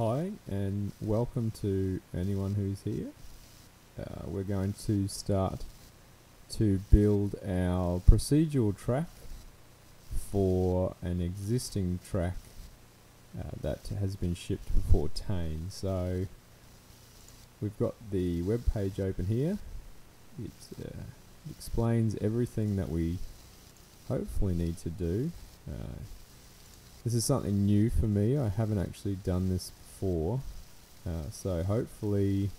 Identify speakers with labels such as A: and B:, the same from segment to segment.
A: Hi and welcome to anyone who's here. We're going to start to build our procedural track for an existing track that has been shipped before TANE. So we've got the web page open here. It explains everything that we hopefully need to do. This is something new for me. I haven't actually done this before, so hopefully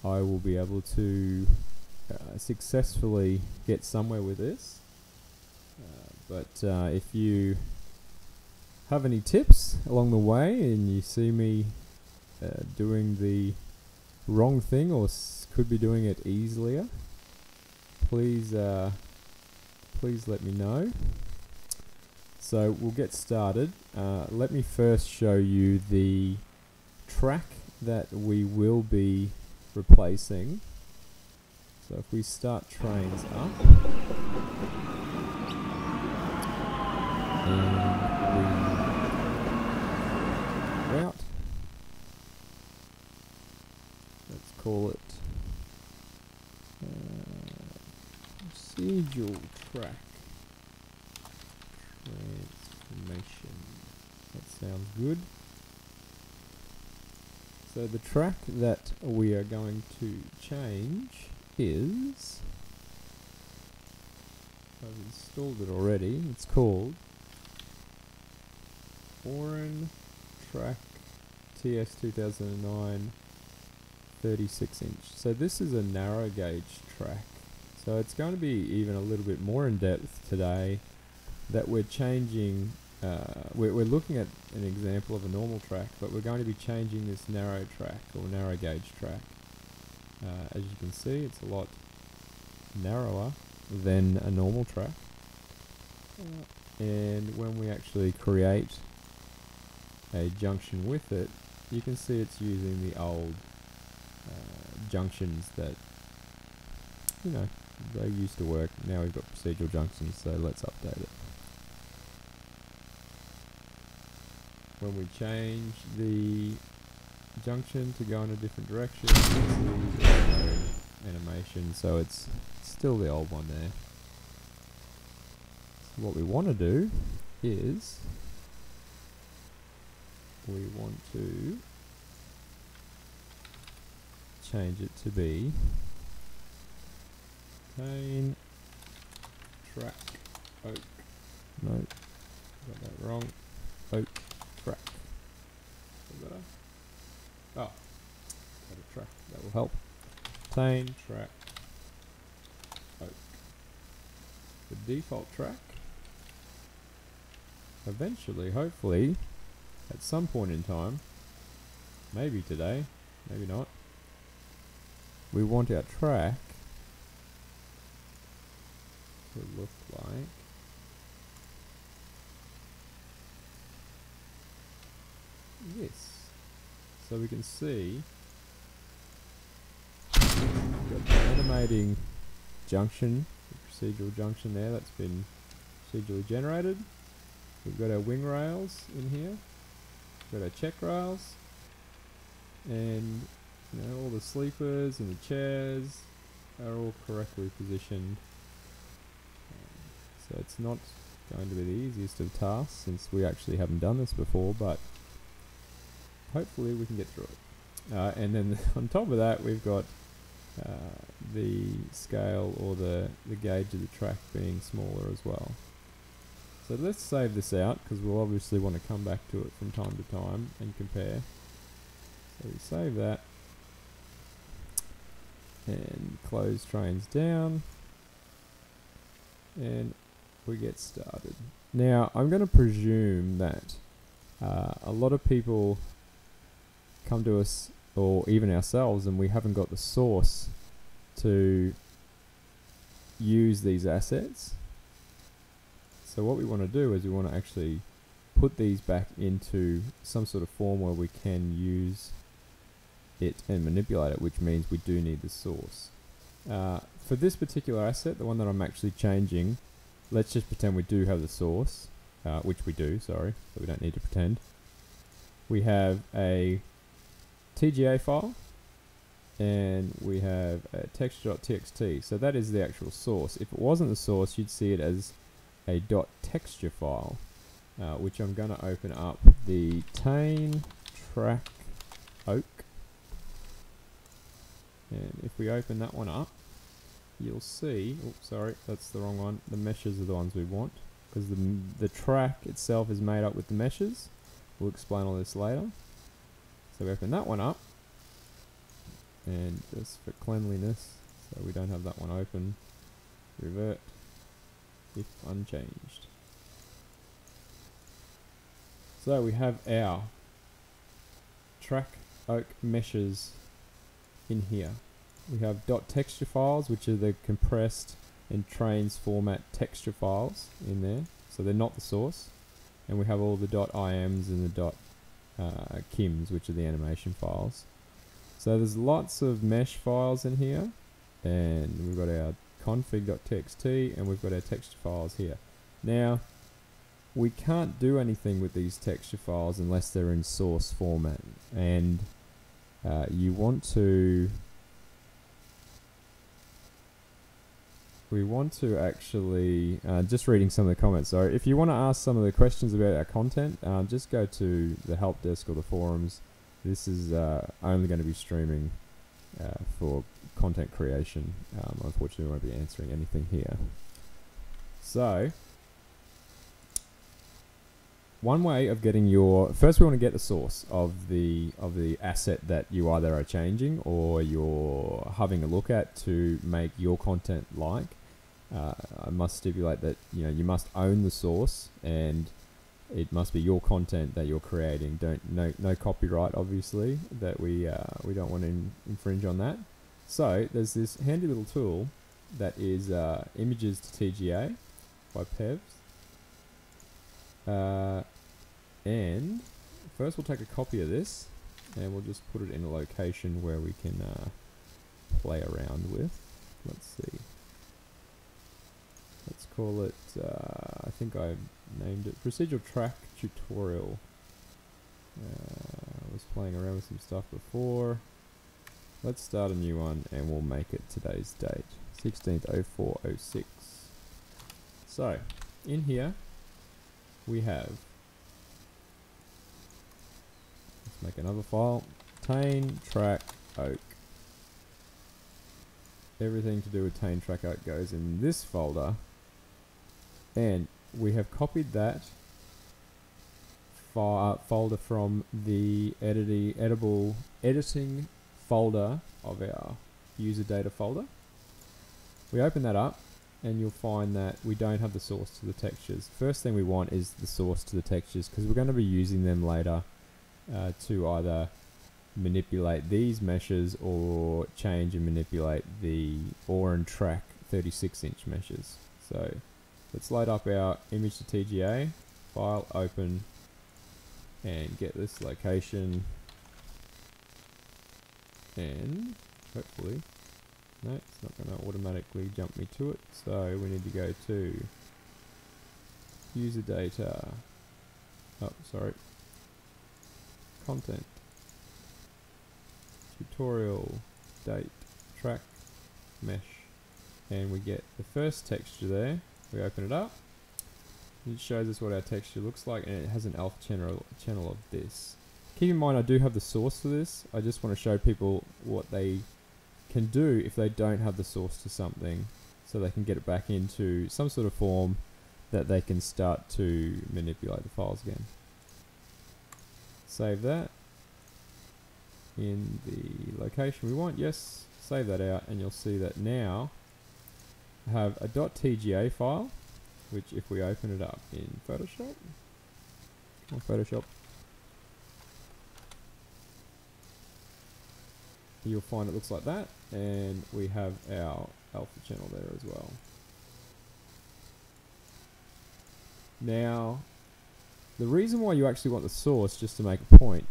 A: I will be able to successfully get somewhere with this. But if you have any tips along the way and you see me doing the wrong thing or could be doing it easier, please let me know. So we'll get started. Let me first show you the track that we will be replacing. So if we start Trainz up and we route, let's call it procedural track transformation. That sounds good. So the track that we are going to change is, I've installed it already, it's called Auran Track TS2009 36 inch. So this is a narrow gauge track. So it's going to be even a little bit more in depth today, that we're changing, we're looking at an example of a normal track, but we're going to be changing this narrow track or narrow gauge track. As you can see, it's a lot narrower than a normal track, and when we actually create a junction with it, you can see it's using the old junctions that, you know, they used to work. Now we've got procedural junctions, so let's update it. When we change the junction to go in a different direction, you can see there's no animation, so it's still the old one there. So what we want to do is we want to change it to be TANE Trk Oak. No, got that wrong. Oak track. Better? Oh, got a track, that will help. TANE Trk Oak. The default track. Eventually, hopefully, at some point in time, maybe today, maybe not, we want our track to look like this. So we can see we've got the animating junction, the procedural junction there that's been procedurally generated. We've got our wing rails in here, we've got our check rails, and you know, all the sleepers and the chairs are all correctly positioned. So it's not going to be the easiest of tasks since we actually haven't done this before, but hopefully we can get through it. And then on top of that, we've got the scale or the gauge of the track being smaller as well. So let's save this out because we'll obviously want to come back to it from time to time and compare. So we save that and close Trainz down and we get started. Now I'm going to presume that a lot of people come to us, or even ourselves, and we haven't got the source to use these assets. So what we want to do is we want to actually put these back into some sort of form where we can use it and manipulate it, which means we do need the source. For this particular asset, the one that I'm actually changing, let's just pretend we do have the source, which we do, sorry, so we don't need to pretend. we have a TGA file, and we have a texture.txt. So that is the actual source. If it wasn't the source, you'd see it as a .texture file, which I'm going to open up the TANE Trk Oak. And if we open that one up, you'll see, oops, sorry, that's the wrong one. The meshes are the ones we want, because the track itself is made up with the meshes. We'll explain all this later. So we open that one up, and just for cleanliness, so we don't have that one open, revert if unchanged. So we have our Trk Oak meshes in here. We have .texture files, which are the compressed and Trainz format texture files in there, so they're not the source. And we have all the .ims and the .kims, which are the animation files. So there's lots of mesh files in here, and we've got our config.txt, and we've got our texture files here. Now, we can't do anything with these texture files unless they're in source format, and we want to actually, just reading some of the comments, so if you want to ask some of the questions about our content, just go to the help desk or the forums. This is only going to be streaming for content creation. Unfortunately, we won't be answering anything here. So, one way of getting first we want to get the source of the asset that you either are changing or you're having a look at to make your content like. I must stipulate that you must own the source, and it must be your content that you're creating. No copyright, obviously, that we don't want to infringe on that. So there's this handy little tool that is images to TGA by Pevs. And first we'll take a copy of this, and we'll just put it in a location where we can play around with. Let's see. Let's call it, I think I named it Procedural Track Tutorial. I was playing around with some stuff before. Let's start a new one, and we'll make it today's date, 16/04/06. So, in here, we have, let's make another file, TANE Trk Oak. Everything to do with TANE Trk Oak goes in this folder, and we have copied that folder from the editing folder of our user data folder. We open that up, and you'll find that we don't have the source to the textures. First thing we want is the source to the textures, because we're going to be using them later to either manipulate these meshes or change and manipulate the Auran Track 36-inch meshes. So let's load up our image to TGA, file, open, and get this location, and hopefully, no, it's not going to automatically jump me to it, so we need to go to user data, content, tutorial, date, track, mesh, and we get the first texture there. We open it up, it shows us what our texture looks like, and it has an alpha channel of this. Keep in mind, I do have the source for this. I just want to show people what they can do if they don't have the source to something, so they can get it back into some sort of form that they can start to manipulate the files again. Save that in the location we want. Yes, save that out, and you'll see that now I have a .tga file, which if we open it up in Photoshop, you'll find it looks like that, and we have our alpha channel there as well. Now, the reason why you actually want the source, just to make a point,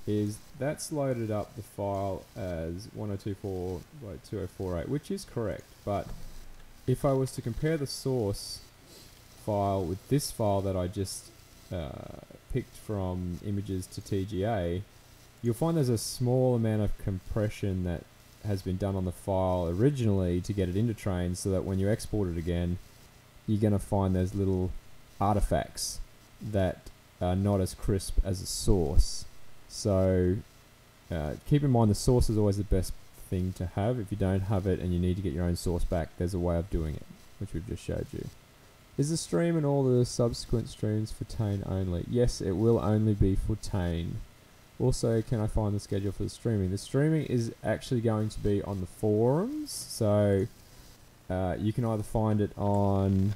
A: is that's loaded up the file as 1024/2048, which is correct, but if I was to compare the source file with this file that I just picked from images to TGA, you'll find there's a small amount of compression that has been done on the file originally to get it into Trainz, so that when you export it again, you're going to find those little artifacts that are not as crisp as a source. So keep in mind the source is always the best thing to have. If you don't have it and you need to get your own source back, there's a way of doing it, which we've just showed you. Is the stream and all the subsequent streams for TANE only? Yes, it will only be for TANE. Also, can I find the schedule for the streaming? The streaming is actually going to be on the forums, so you can either find it on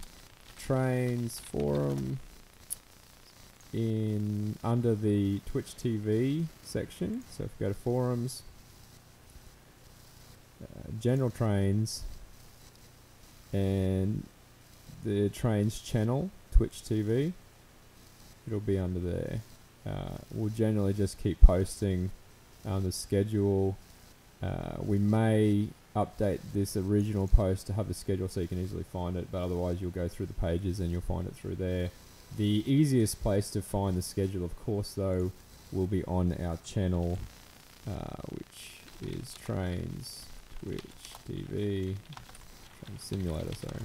A: Trainz forum under the Twitch TV section. So if you go to forums, general Trainz, and the Trainz channel, Twitch TV, it'll be under there. We'll generally just keep posting the schedule. We may update this original post to have the schedule so you can easily find it, but otherwise you'll go through the pages and you'll find it through there. The easiest place to find the schedule, of course, though, will be on our channel, which is Trainz Twitch TV, Trainz Simulator, sorry.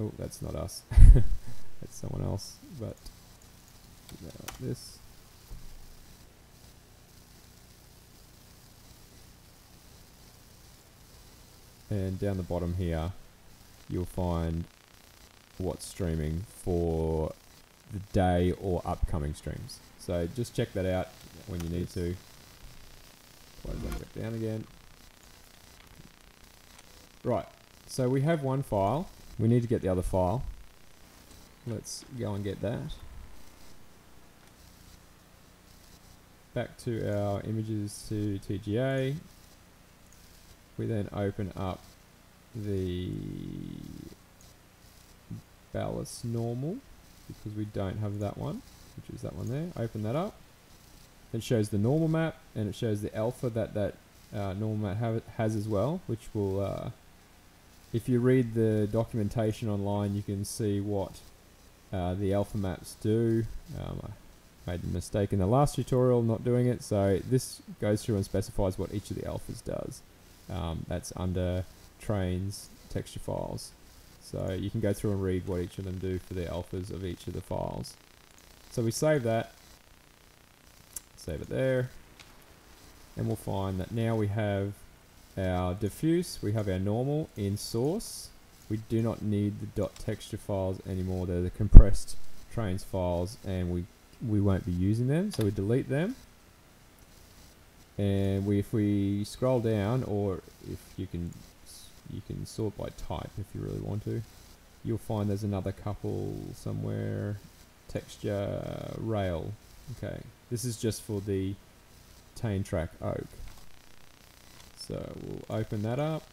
A: Oh, that's not us. That's someone else, but do that like this. And down the bottom here, you'll find what's streaming for the day or upcoming streams. So just check that out when you need to. Close that back down again. Right, so we have one file. We need to get the other file. Let's go and get that. Back to our images to TGA. We then open up the ballast normal, because we don't have that one, which is that one there. Open that up. It shows the normal map, and it shows the alpha that normal map has as well, which will, if you read the documentation online, you can see what the alpha maps do. I made a mistake in the last tutorial not doing it, so this goes through and specifies what each of the alphas does. That's under Trainz texture files. So you can go through and read what each of them do for the alphas of each of the files. So we save that, save it there, and we'll find that now we have our diffuse, we have our normal in source. We do not need the .texture files anymore. They're the compressed Trainz files, and we won't be using them, so we delete them. And if we scroll down, or if you can sort by type if you really want to, you'll find there's another couple somewhere. Texture rail. Okay, this is just for the TANE Trk Oak. So we'll open that up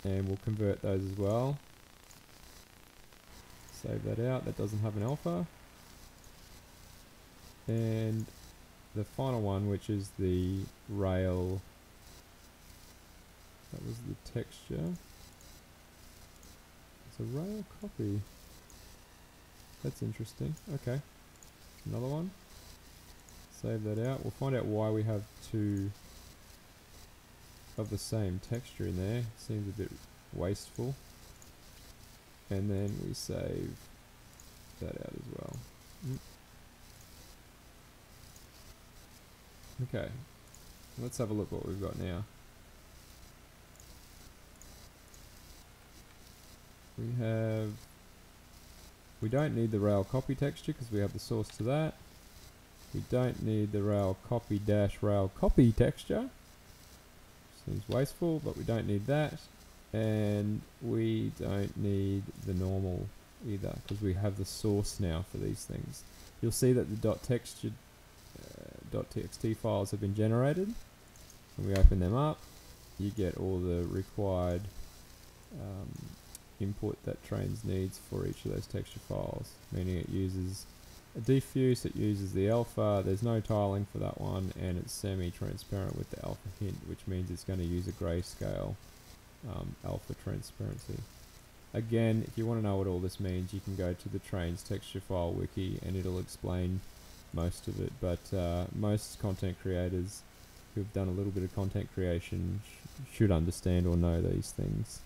A: and we'll convert those as well. Save that out. That doesn't have an alpha. And the final one, which is the rail, that was the texture. It's a rail copy. That's interesting. Okay, another one. Save that out. We'll find out why we have two of the same texture in there. Seems a bit wasteful. And then we save that out as well. Okay, let's have a look what we've got now. We don't need the rail copy texture because we have the source to that. We don't need the rail copy dash rail copy texture. Seems wasteful, but we don't need that. And we don't need the normal either because we have the source now for these things. You'll see that the .texture .txt files have been generated. When we open them up, you get all the required input that Trainz needs for each of those texture files, meaning it uses a diffuse, it uses the alpha, there's no tiling for that one, and it's semi-transparent with the alpha hint, which means it's going to use a grayscale alpha transparency. Again, if you want to know what all this means, you can go to the Trainz texture file wiki and it'll explain most of it, but most content creators who've done a little bit of content creation should understand or know these things.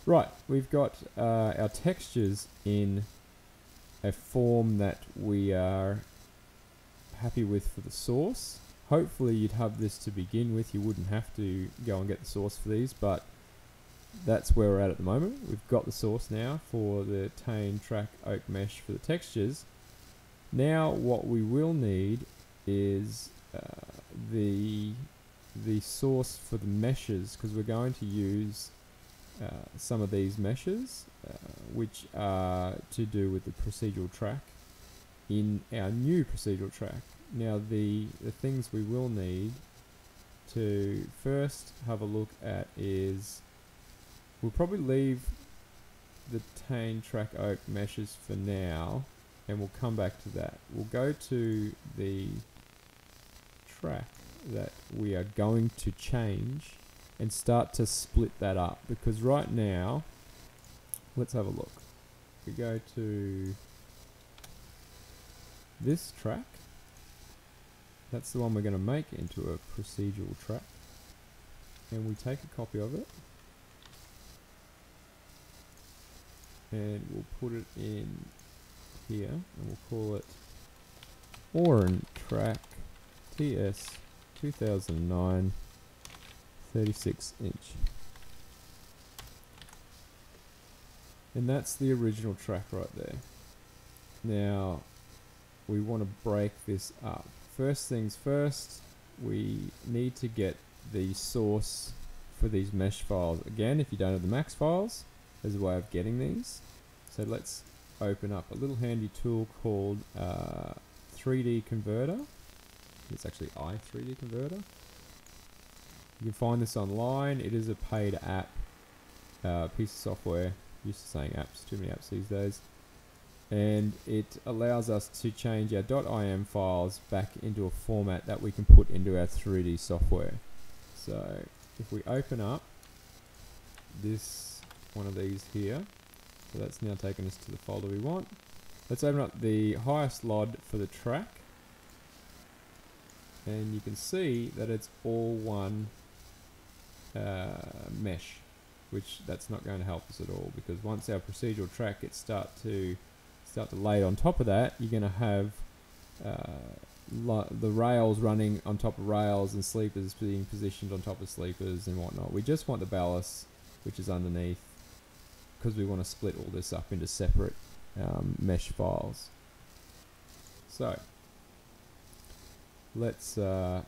A: Right, we've got our textures in a form that we are happy with for the source. Hopefully you'd have this to begin with, you wouldn't have to go and get the source for these, but that's where we're at the moment. We've got the source now for the TANE Trk Oak mesh for the textures. Now what we will need is the source for the meshes, because we're going to use some of these meshes which are to do with the procedural track in our new procedural track. Now the things we will need to first have a look at is, we'll probably leave the TANE Trk Oak meshes for now, and we'll come back to that. We'll go to the track that we are going to change and start to split that up, because right now, let's have a look. We go to this track, that's the one we're going to make into a procedural track, and we take a copy of it and we'll put it in here, and we'll call it Auran Track TS2009 36-inch. And that's the original track right there. Now we want to break this up. First things first, we need to get the source for these mesh files. Again, if you don't have the max files, there's a way of getting these. So let's open up a little handy tool called 3D Converter. It's actually i3D Converter. You can find this online. It is a paid app, piece of software. Used to saying apps, too many apps these days. And it allows us to change our .im files back into a format that we can put into our 3D software. So if we open up this one of these here, so that's now taken us to the folder we want. Let's open up the highest LOD for the track, and you can see that it's all one mesh, which that's not going to help us at all, because once our procedural track gets start to lay on top of that, you're going to have the rails running on top of rails and sleepers being positioned on top of sleepers and whatnot. We just want the ballast, which is underneath, because we want to split all this up into separate mesh files. So let's turn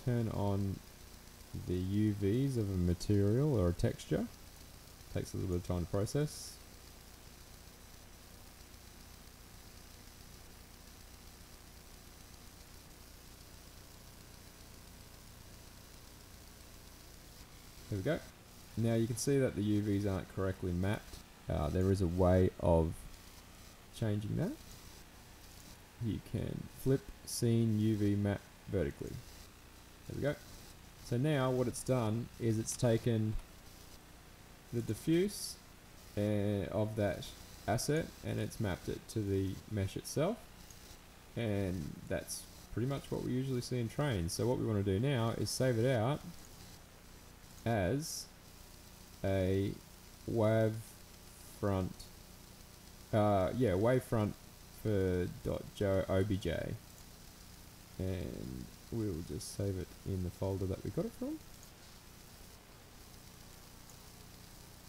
A: on the UVs of a material or a texture. Takes a little bit of time to process. There we go. Now you can see that the UVs aren't correctly mapped. There is a way of changing that. You can flip scene UV map vertically. There we go. So now what it's done is it's taken the diffuse of that asset and it's mapped it to the mesh itself, and that's pretty much what we usually see in Trainz. So what we want to do now is save it out as a wavefront, wavefront for .obj, and we'll just save it in the folder that we got it from,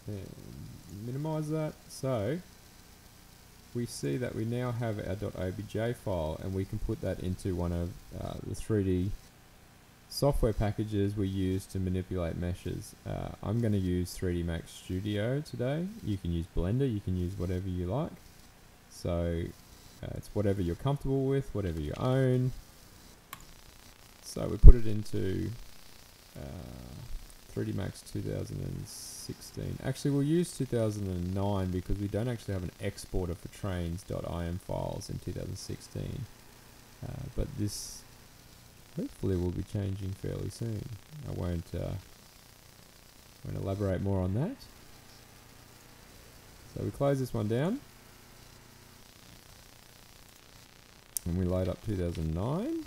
A: and minimize that. So we see that we now have our .obj file, and we can put that into one of the 3D software packages we use to manipulate meshes. I'm going to use 3D Max Studio today. You can use Blender, you can use whatever you like. So it's whatever you're comfortable with, whatever you own. So we put it into 3D Max 2016. Actually, we'll use 2009 because we don't actually have an exporter for Trainz.im files in 2016. But this hopefully will be changing fairly soon. I won't elaborate more on that. So we close this one down. And we load up 2009.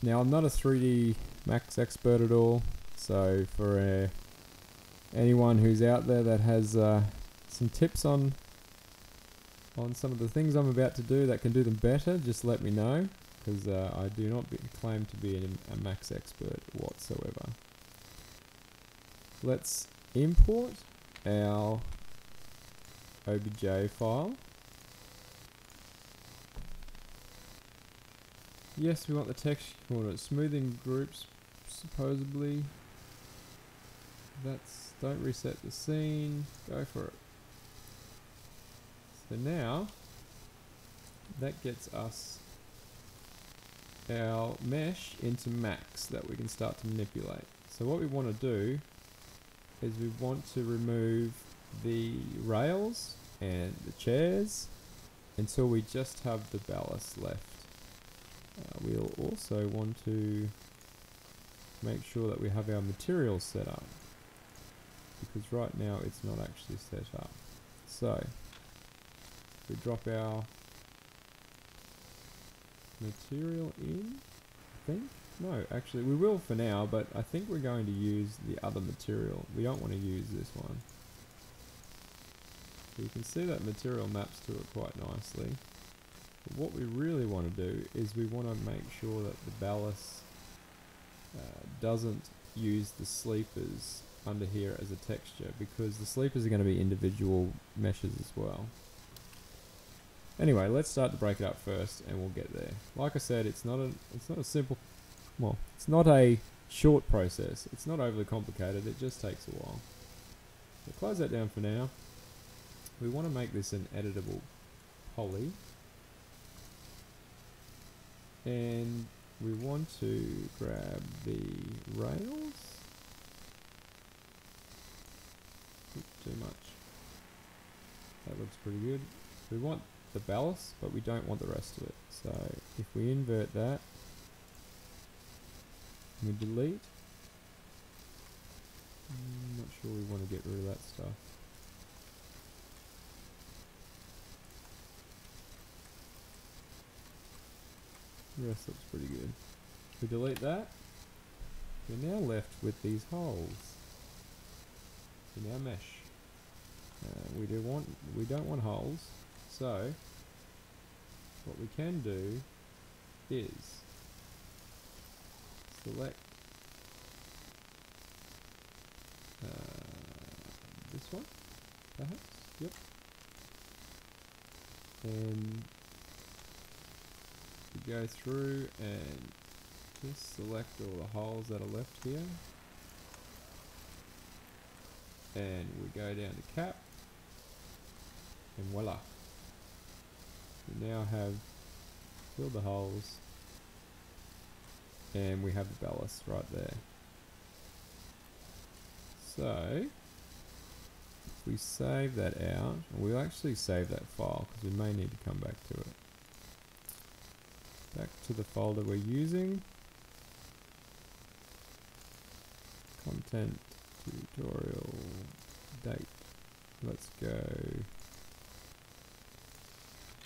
A: Now I'm not a 3D Max expert at all, so for anyone who's out there that has some tips on some of the things I'm about to do that can do them better, just let me know, because I do not claim to be a Max expert whatsoever. Let's import our OBJ file. Yes, we want the texture coordinate smoothing groups, supposedly. Don't reset the scene, go for it. So now, that gets us our mesh into max that we can start to manipulate. So what we want to do is we want to remove the rails and the chairs until we just have the ballast left. We'll also want to make sure that we have our materials set up, because right now it's not actually set up. So we drop our material in, I think. No, actually we will for now, but I think we're going to use the other material. We don't want to use this one. So you can see that material maps to it quite nicely. But what we really want to do is we want to make sure that the ballast doesn't use the sleepers under here as a texture, because the sleepers are going to be individual meshes as well. Anyway, let's start to break it up first, and we'll get there. Like I said, it's not a simple, well, it's not a short process. It's not overly complicated. It just takes a while. So close that down for now. We want to make this an editable poly, and we want to grab the rails. Too much. That looks pretty good. We want the ballast, but we don't want the rest of it. So if we invert that, we delete. I'm not sure we want to get rid of that stuff. The rest looks pretty good. We delete that. We're now left with these holes in our mesh. We don't want holes, so what we can do is select this one, perhaps. Yep. And we go through and just select all the holes that are left here, and we go down to cap, and voila, we now have filled the holes, and we have the ballast right there. So if we save that out, and we'll actually save that file because we may need to come back to it. Back to the folder we're using. Content, tutorial, date. Let's go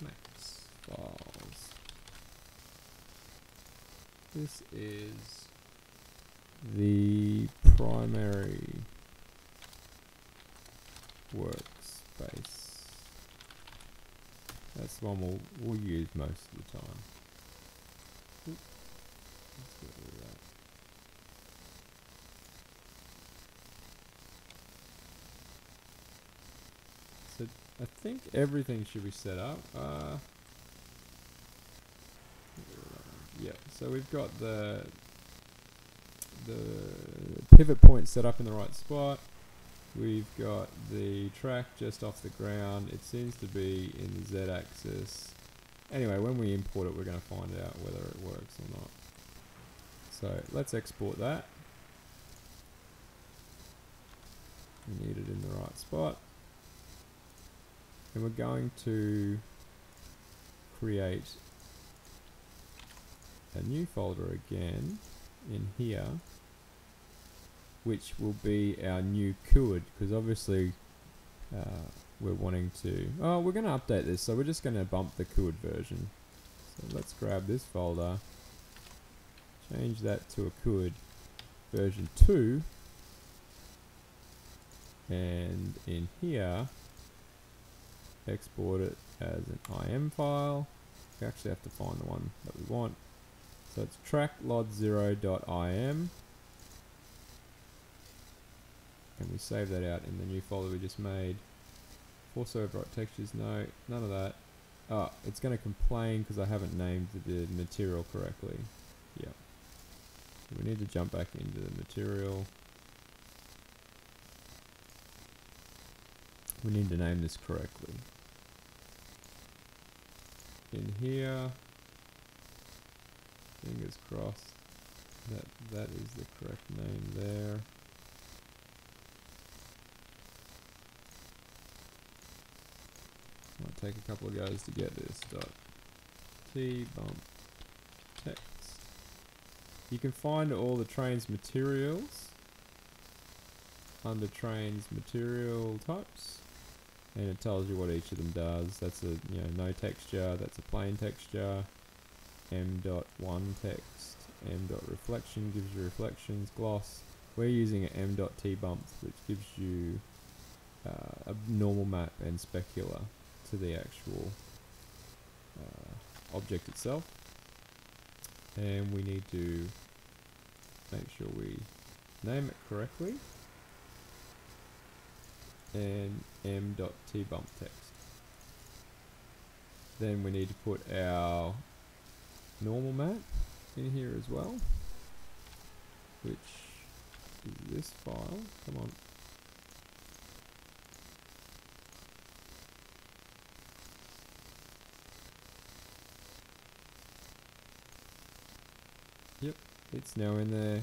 A: Max files. This is the primary workspace. That's the one we'll use most of the time. Oop. Let's get rid of that. So I think everything should be set up. Yeah, so we've got the pivot point set up in the right spot. We've got the track just off the ground. It seems to be in the Z-axis. Anyway, when we import it, we're going to find out whether it works or not. So let's export that. We need it in the right spot. And we're going to create a new folder again in here. which will be our new CUD, because obviously we're wanting to, we're going to update this, so we're just going to bump the CUD version. So let's grab this folder, change that to a CUD version 2, and in here export it as an IM file. We actually have to find the one that we want. So it's tracklod0.im, and we save that out in the new folder we just made. Force overwrite textures, no, none of that. It's going to complain because I haven't named the material correctly. Yep. So we need to jump back into the material. We need to name this correctly. In here, fingers crossed that is the correct name there. Might take a couple of goes to get this. T bump text. You can find all the Trainz materials under Trainz material types, and it tells you what each of them does. That's a no texture, that's a plain texture, m.1 text, m.reflection gives you reflections, gloss. We're using an m.tbump, which gives you a normal map and specular to the actual object itself. And we need to make sure we name it correctly, and m.tbump text. Then we need to put our normal map in here as well, which is this file. Come on. Yep, it's now in there.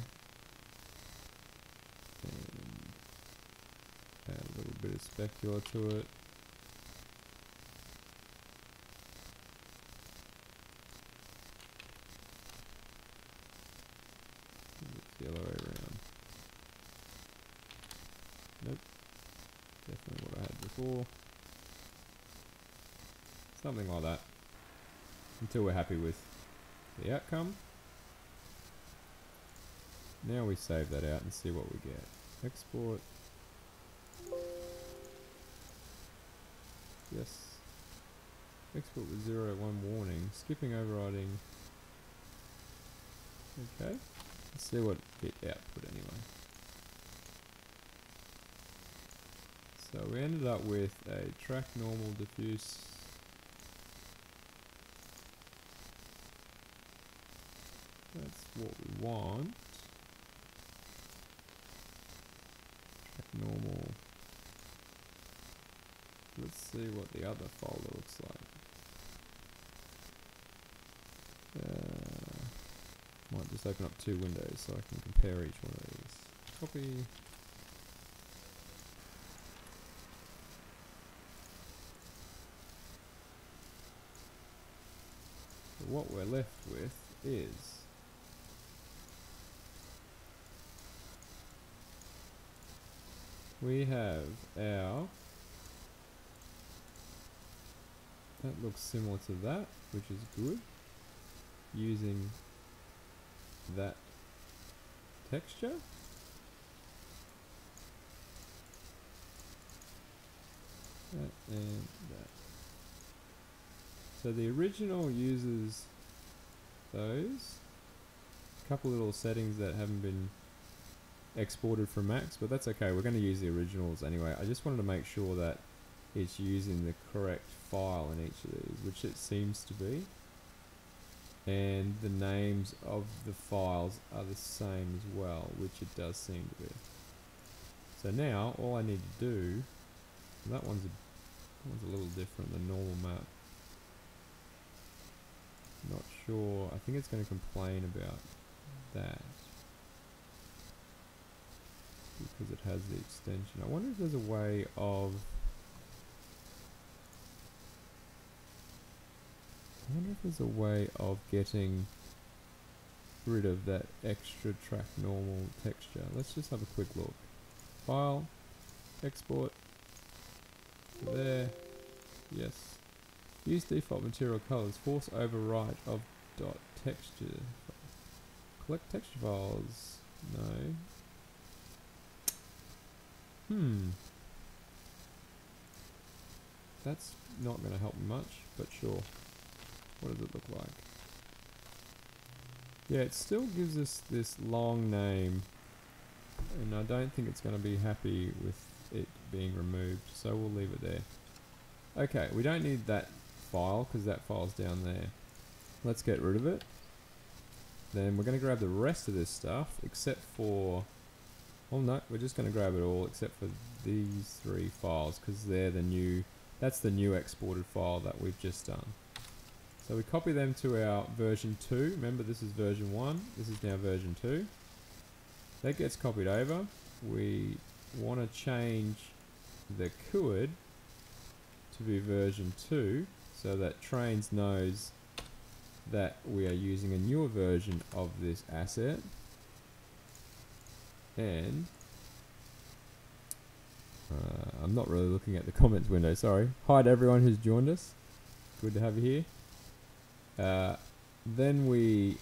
A: And add a little bit of specular to it. It's the other way around. Nope. Definitely what I had before. Something like that. Until we're happy with the outcome. Now we save that out and see what we get. Export. Yes. Export with 0 1 warning. Skipping overriding. Okay. Let's see what it output anyway. So we ended up with a track normal diffuse. That's what we want. Track normal. Let's see what the other folder looks like. Might just open up two windows so I can compare each one of these. Copy. So what we're left with is we have our, that looks similar to that, which is good, using that texture. That and that. So the original uses those. A couple little settings that haven't been exported from Max, but that's okay. We're going to use the originals anyway. I just wanted to make sure that it's using the correct file in each of these, which it seems to be. And the names of the files are the same as well, which it does seem to be. So now all I need to do, that one's a little different than normal map. Not sure. I think it's going to complain about that because it has the extension. I wonder if there's a way of getting rid of that extra track normal texture. Let's just have a quick look. File, export, there, yes. Use default material colors, force overwrite of dot texture. Collect texture files, no. That's not going to help me much, but sure. What does it look like? Yeah, it still gives us this long name, and I don't think it's going to be happy with it being removed, so we'll leave it there. Okay, we don't need that file because that file's down there. Let's get rid of it. Then we're going to grab the rest of this stuff, except for... Well, no, we're just going to grab it all except for these 3 files because they're the new... That's the new exported file that we've just done. So we copy them to our version 2. Remember, this is version 1. This is now version 2. That gets copied over. We want to change the CUID to be version 2 so that Trainz knows that we are using a newer version of this asset. And I'm not really looking at the comments window, sorry. Hi to everyone who's joined us. Good to have you here. Then we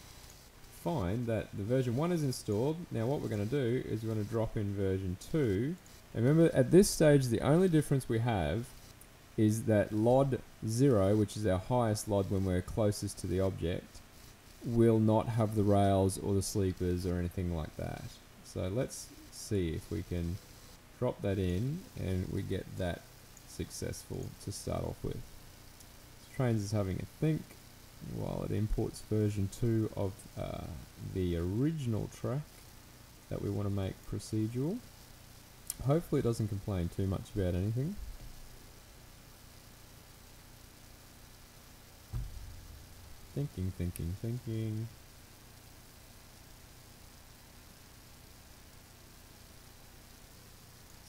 A: find that the version 1 is installed. Now what we're going to do is we're going to drop in version 2. And remember, at this stage, the only difference we have is that LOD 0, which is our highest LOD when we're closest to the object, will not have the rails or the sleepers or anything like that. So let's see if we can drop that in and we get that successful to start off with. So Trainz is having a think while it imports version 2 of the original track that we want to make procedural. Hopefully it doesn't complain too much about anything. Thinking.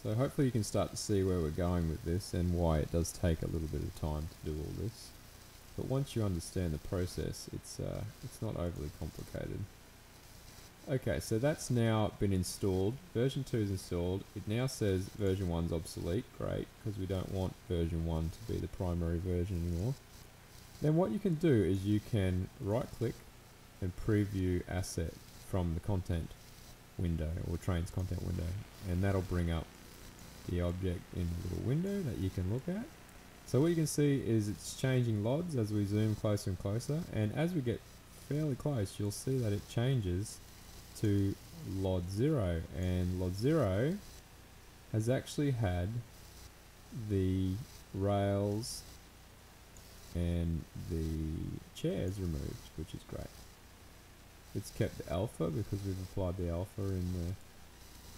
A: So hopefully you can start to see where we're going with this and why it does take a little bit of time to do all this. But once you understand the process, it's not overly complicated. Okay, so that's now been installed. Version 2 is installed. It now says version 1 is obsolete. Great, because we don't want version 1 to be the primary version anymore. Then what you can do is you can right click and preview asset from the content window or Trainz content window, and that'll bring up the object in a little window that you can look at. So what you can see is it's changing LODs as we zoom closer and closer, and as we get fairly close you'll see that it changes to LOD 0, and LOD 0 has actually had the rails and the chairs removed, which is great. It's kept the alpha because we've applied the alpha in the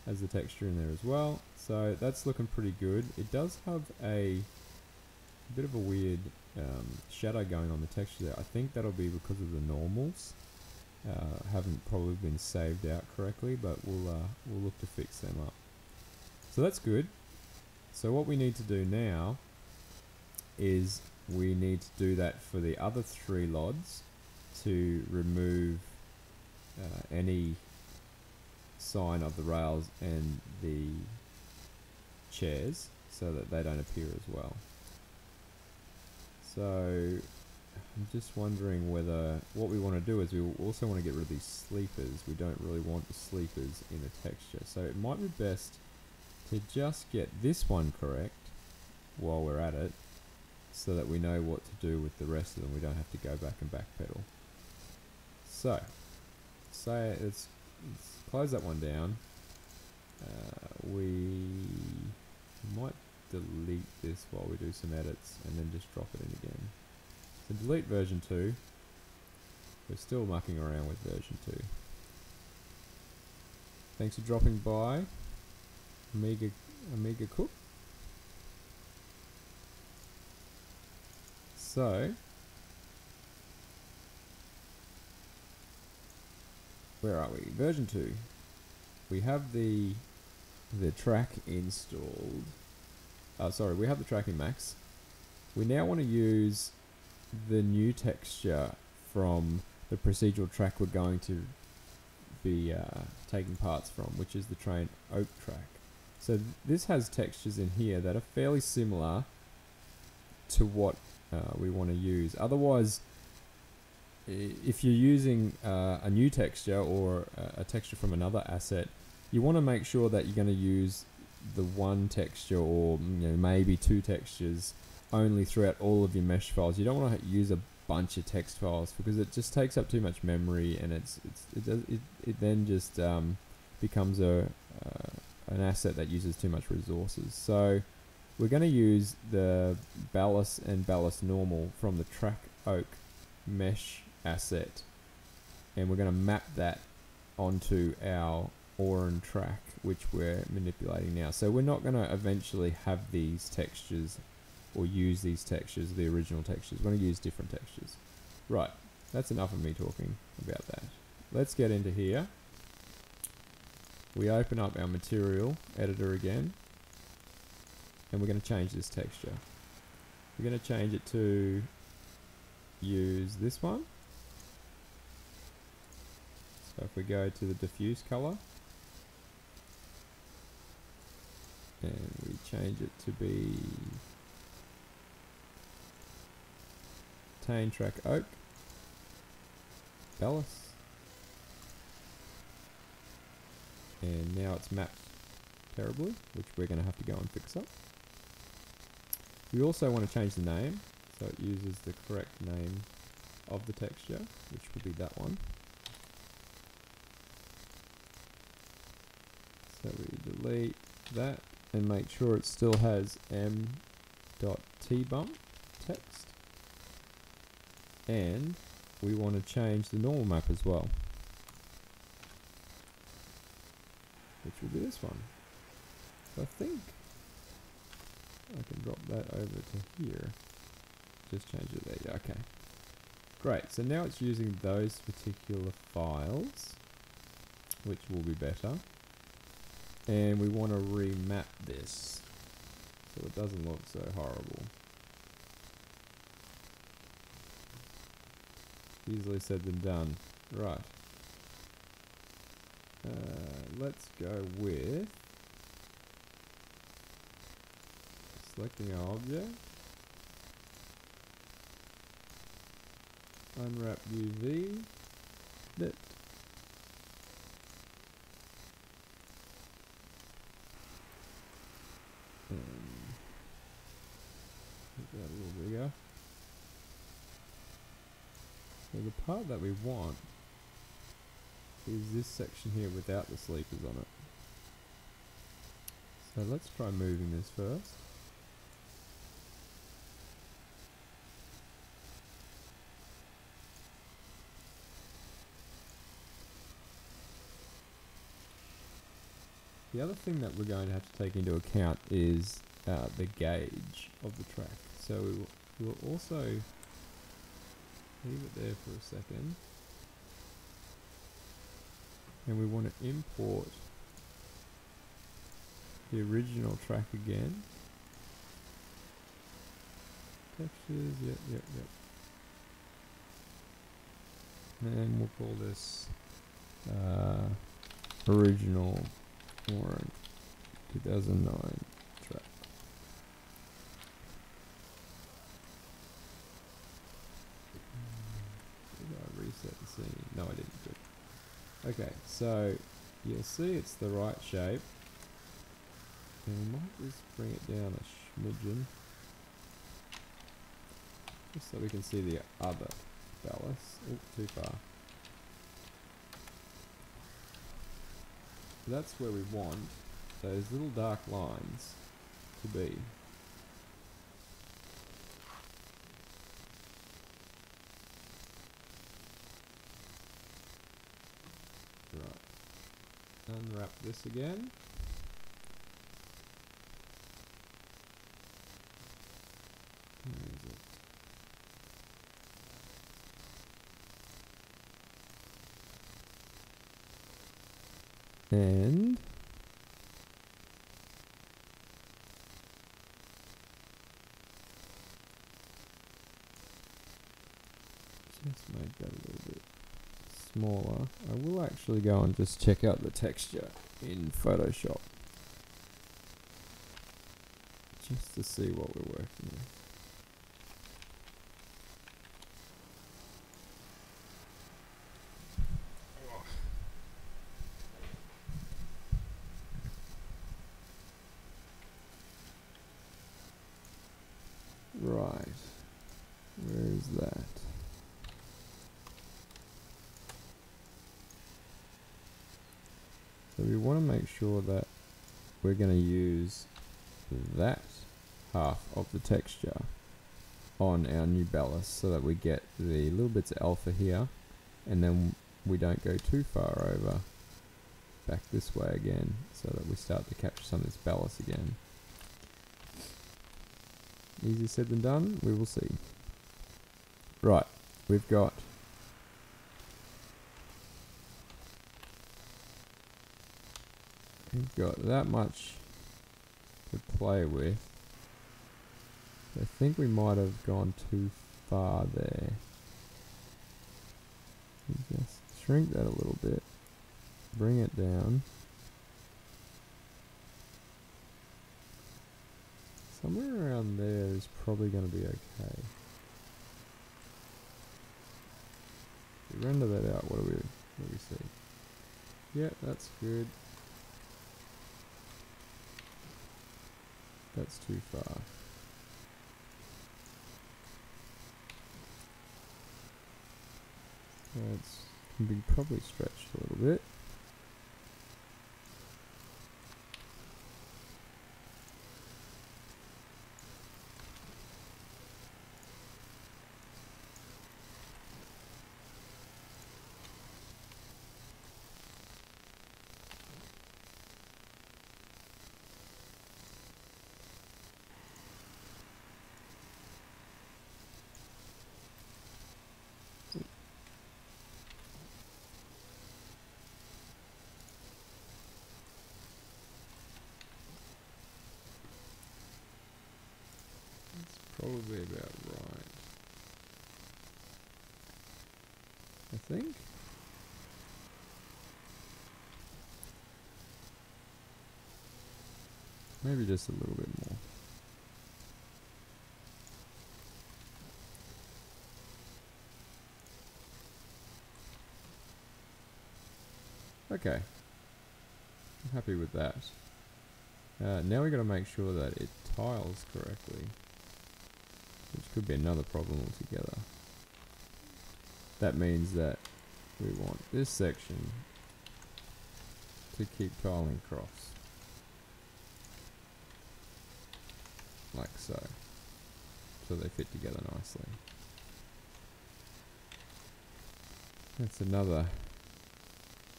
A: as the texture in there as well, so that's looking pretty good. It does have a bit of a weird shadow going on the texture there. I think that'll be because of the normals. Haven't probably been saved out correctly, but we'll look to fix them up. So that's good. So what we need to do now is we need to do that for the other 3 LODs to remove any sign of the rails and the chairs so that they don't appear as well. So I'm just wondering whether what we want to do is we also want to get rid of these sleepers. We don't really want the sleepers in the texture, so it might be best to just get this one correct while we're at it, so that we know what to do with the rest of them. We don't have to go back and backpedal. So, let's close that one down. We might delete this while we do some edits and then just drop it in again. So delete version 2. We're still mucking around with version 2. Thanks for dropping by, Amiga Cook. So, where are we? Version 2. We have the track installed. Sorry, we have the track in Max. We now want to use the new texture from the procedural track we're going to be taking parts from, which is the TANE Oak track. So this has textures in here that are fairly similar to what we want to use. Otherwise, if you're using a new texture or a texture from another asset, you want to make sure that you're going to use the one texture, or maybe two textures only throughout all of your mesh files. You don't want to use a bunch of text files because it just takes up too much memory, and it then just becomes an asset that uses too much resources. So we're going to use the ballast and ballast normal from the Trk Oak mesh asset, and we're going to map that onto our Auran track, which we're manipulating now. So we're not going to eventually have these textures or use these textures, the original textures. We're going to use different textures. Right, that's enough of me talking about that. Let's get into here. We open up our material editor again, and we're going to change this texture. We're going to change it to use this one. So if we go to the diffuse color, and we change it to be TANE Trk Oak ballast, and now it's mapped terribly, which we're going to have to go and fix up. We also want to change the name so it uses the correct name of the texture, which would be that one. So we delete that and make sure it still has m.tbump text, and we want to change the normal map as well, which will be this one. So I think I can drop that over to here. Just change it there. Yeah, okay. Great. So now it's using those particular files, which will be better. And we want to remap this so it doesn't look so horrible. Easily said than done. Right. Let's go with selecting our object, unwrap UV, bit. Make that a little bigger. So the part that we want is this section here without the sleepers on it. So let's try moving this first. The other thing that we're going to have to take into account is the gauge of the track. So we will also leave it there for a second, and we want to import the original track again. Textures, yep. And we'll call this original Auran 2009 track. Did I reset the scene? No, I didn't. Good. Okay, so you'll see it's the right shape. And we might just bring it down a smidgen, just so we can see the other ballast. Oh, too far. That's where we want those little dark lines to be. Right. Unwrap this again. Where is it? And just make that a little bit smaller, I will actually go and just check out the texture in Photoshop, just to see what we're working with. Right, where is that? So we want to make sure that we're going to use that half of the texture on our new ballast so that we get the little bits of alpha here, and then we don't go too far over back this way again, so that we start to capture some of this ballast again. Easier said than done, we will see. Right, we've got that much to play with. I think we might have gone too far there. Just shrink that a little bit, bring it down. Somewhere around there is probably going to be okay. We render that out, what do we see? Yeah, that's good. That's too far. That's can be probably stretched a little bit. Probably about right, I think. Maybe just a little bit more. Okay, I'm happy with that. Now we've got to make sure that it tiles correctly, which could be another problem altogether. That means that we want this section to keep tiling across, like so, so they fit together nicely. That's another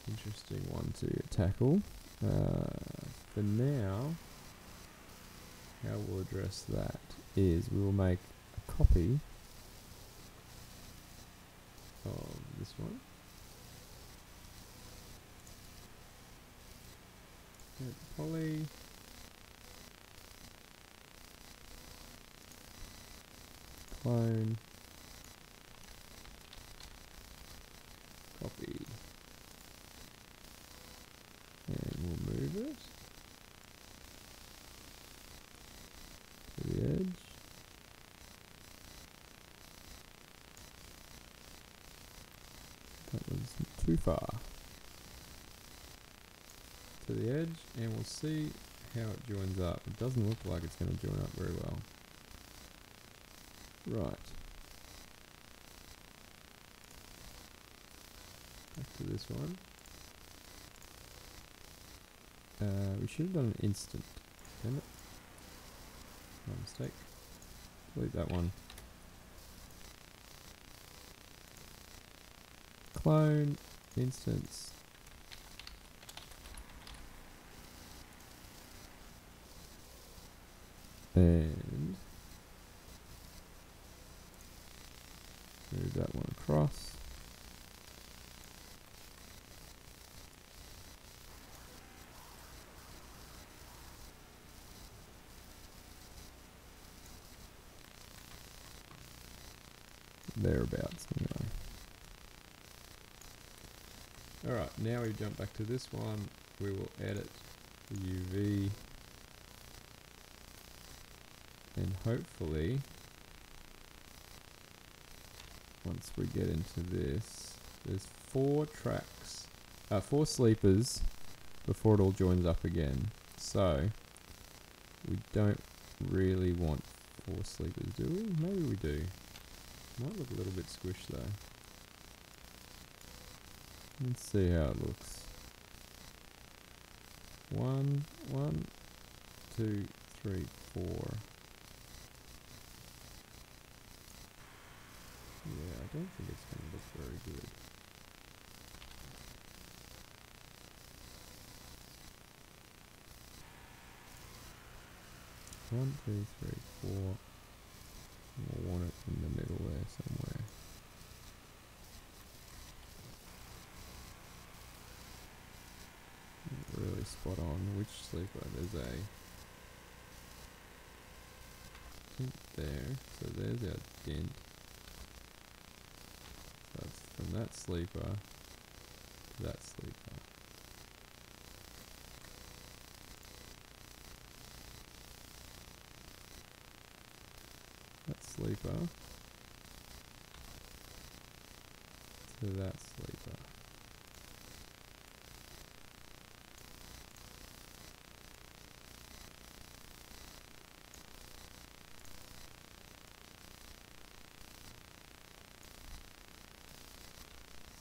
A: interesting one to tackle. For now, how we'll address that is we will make a copy of this one. Hit poly. Clone. Copy. And we'll move it to the edge. That was too far. To the edge, and we'll see how it joins up. It doesn't look like it's going to join up very well. Right. Back to this one. We should have done an instant. Damn it. My mistake. Delete that one. Clone, instance. And move that one across. Thereabouts, anyway. Alright, now we jump back to this one. We will edit the UV. And hopefully, once we get into this, there's 4 tracks, 4 sleepers before it all joins up again. So, we don't really want 4 sleepers, do we? Maybe we do. Might look a little bit squished though. Let's see how it looks. 1, 2, 3, 4. Yeah, I don't think it's going to look very good. One, two, three, 4. We'll want it in the middle there somewhere. Really spot on. Which sleeper? There's a dent there. So there's our dent. So it's from that sleeper to that sleeper. That sleeper to that sleeper.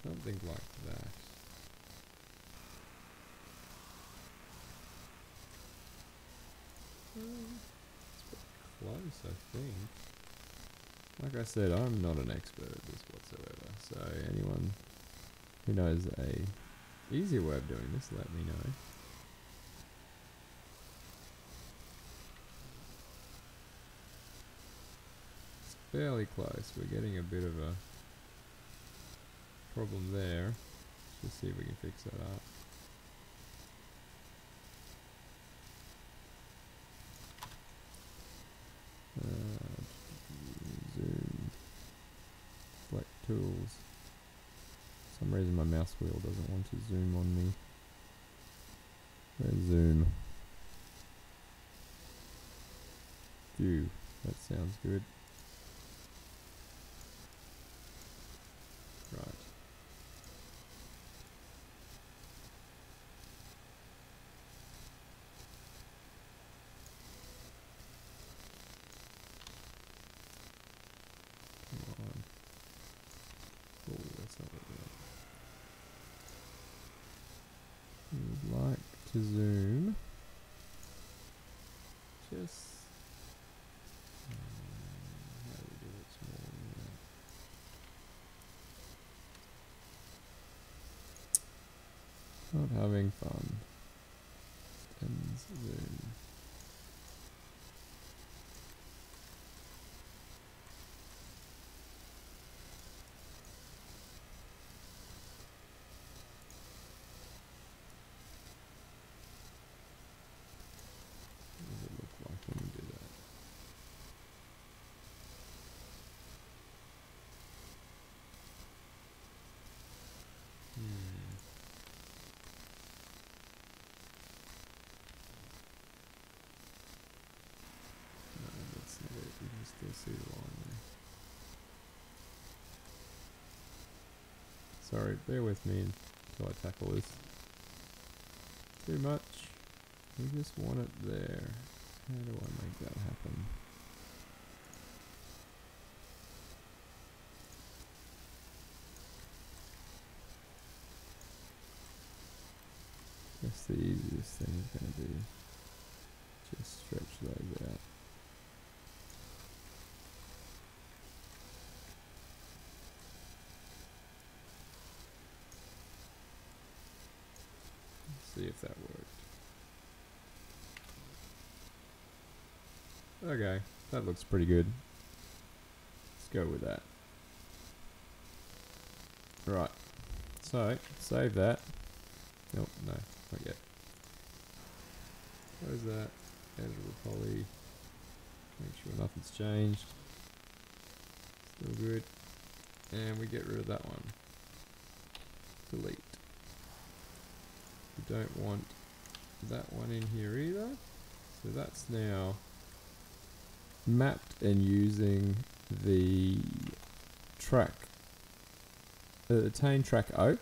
A: Something like that. It's pretty close, I think. Like I said, I'm not an expert at this whatsoever, so anyone who knows a easier way of doing this, let me know. It's fairly close. We're getting a bit of a problem there. Let's see if we can fix that up. Zoom. Select tools. For some reason my mouse wheel doesn't want to zoom on me. Where's zoom? View. That sounds good. Right. Come on. Oh, that's not what we want. We would like to zoom just how do we do it smaller than that? Not having fun. Ends zoom. What does it look like when we do that? No, that's not it. You can still see the line there. Sorry, bear with me until I tackle this. Too much. We just want it there. How do I make that happen? Guess the easiest thing is going to be just stretch those out. See if that worked. Okay, that looks pretty good. Let's go with that. Right, so save that. Nope, no, not yet. Close that, edit the poly, make sure nothing's changed. Still good. And we get rid of that one. Delete. don't want that one in here either. So that's now mapped and using the TANE Trk Oak.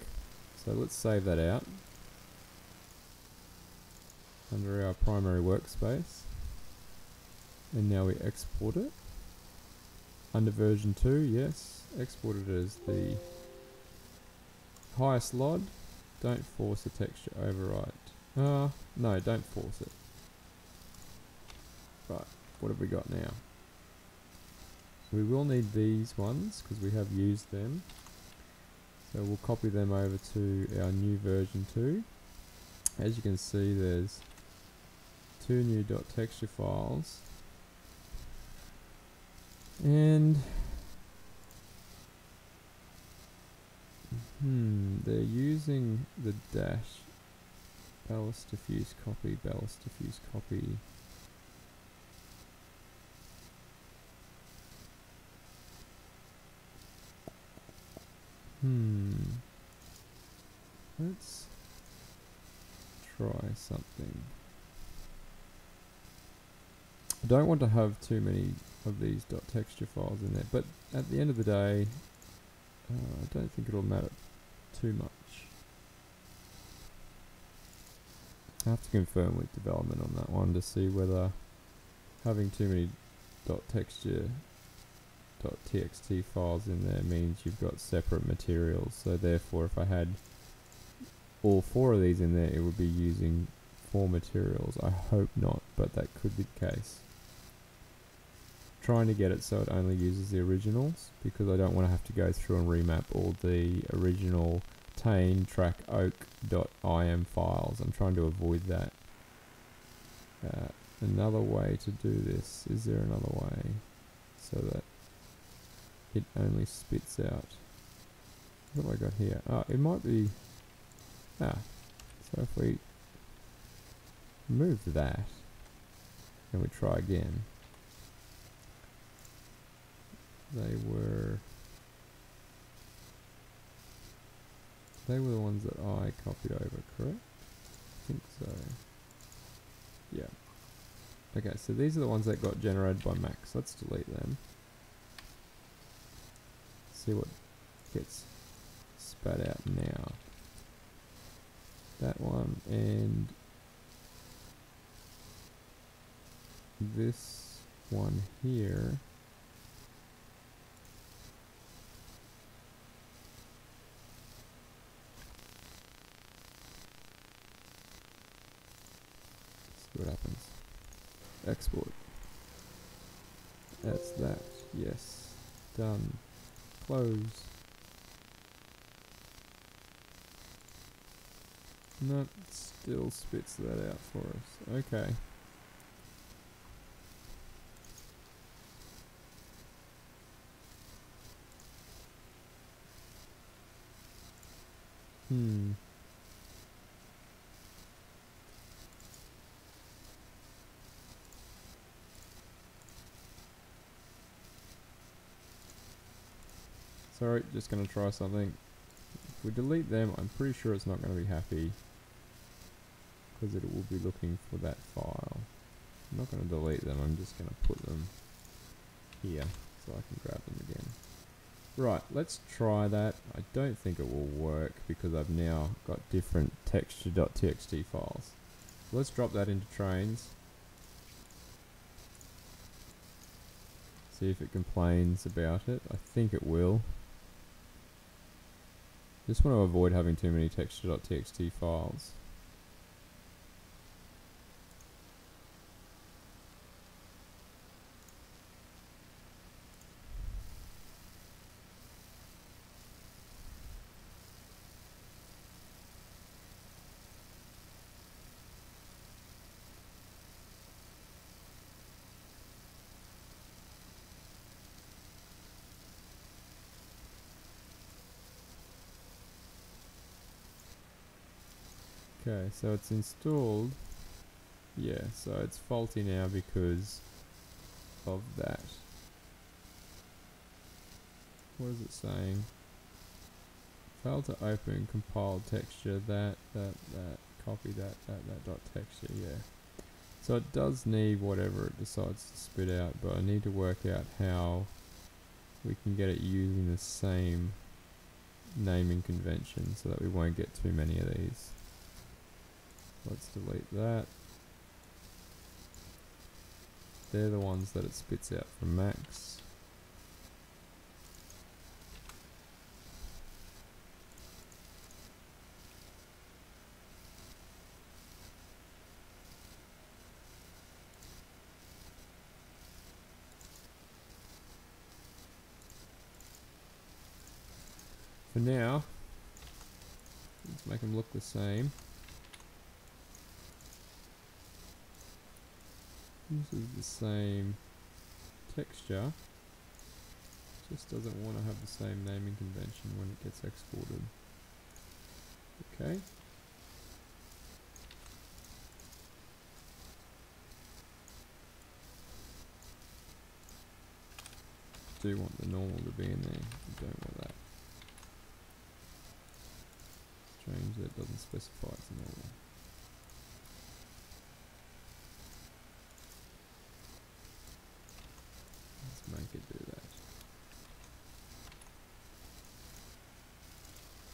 A: So let's save that out under our primary workspace, and now we export it under version 2. Yes, export it as the highest LOD. Don't force a texture override. No, don't force it. Right, what have we got now? We will need these ones because we have used them. So we'll copy them over to our new version 2. As you can see, there's 2 new .texture files. And they're using the dash ballast diffuse copy, ballast diffuse copy. Let's try something. I don't want to have too many of these .texture files in there, but at the end of the day, I don't think it'll matter too much. I have to confirm with development on that one to see whether having too many .texture .txt files in there means you've got separate materials. So therefore, if I had all 4 of these in there, it would be using 4 materials. I hope not, but that could be the case. Trying to get it so it only uses the originals, because I don't want to have to go through and remap all the original TANE Trk Oak.im files. I'm trying to avoid that. Another way to do this, is there another way so that it only spits out? What have I got here? It might be, so if we move that and we try again, they were the ones that I copied over, correct? I think so. Yeah. Okay, so these are the ones that got generated by Max. Let's delete them. See what gets spat out now. That one and this one here. See what happens. Export. That's that. Yes. Done. Close. Nope, still spits that out for us. Okay. Sorry, just going to try something. If we delete them, I'm pretty sure it's not going to be happy, because it will be looking for that file. I'm not going to delete them, I'm just going to put them here so I can grab them again. Right, let's try that. I don't think it will work because I've now got different texture.txt files. Let's drop that into Trainz. See if it complains about it. I think it will. Just want to avoid having too many texture.txt files. Okay, so it's installed. Yeah, so it's faulty now because of that. What is it saying? Failed to open compiled texture, that, copy that dot texture, yeah. So it does need whatever it decides to spit out, but I need to work out how we can get it using the same naming convention so that we won't get too many of these. Let's delete that. They're the ones that it spits out from max. For now, let's make them look the same. This is the same texture, just doesn't want to have the same naming convention when it gets exported. Okay. Do want the normal to be in there, I don't want that. Strange that it doesn't specify it's normal. Let's make it do that.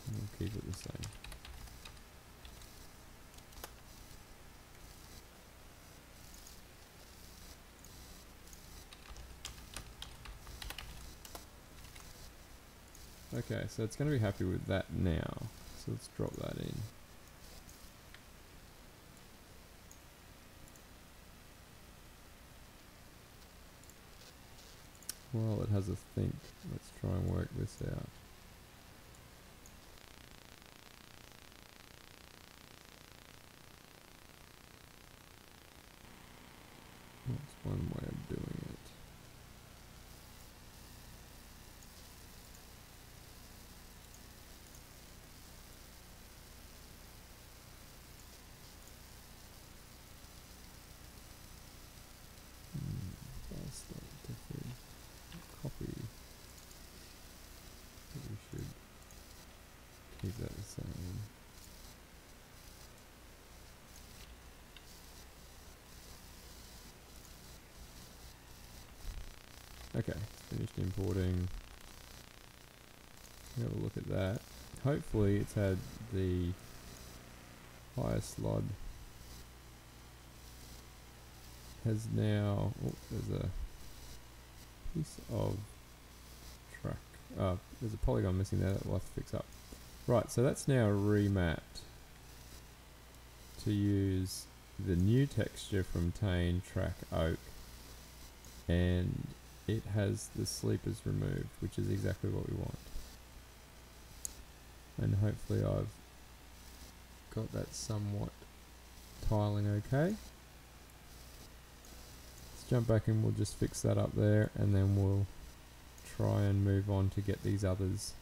A: And we'll keep it the same. Okay, so it's going to be happy with that now. So let's drop that in. Well, it has a think. Let's try and work this out. That's one way of doing it. Copy. We should keep that the same. Okay, it's finished importing. Have a look at that. Hopefully it's had the highest slot has now, oh, there's a piece of track, there's a polygon missing there that we'll have to fix up. Right, so that's now remapped to use the new texture from TANE Trk Oak, and it has the sleepers removed, which is exactly what we want. And hopefully I've got that somewhat tiling okay. Let's jump back and we'll just fix that up there, and then we'll try and move on to get these others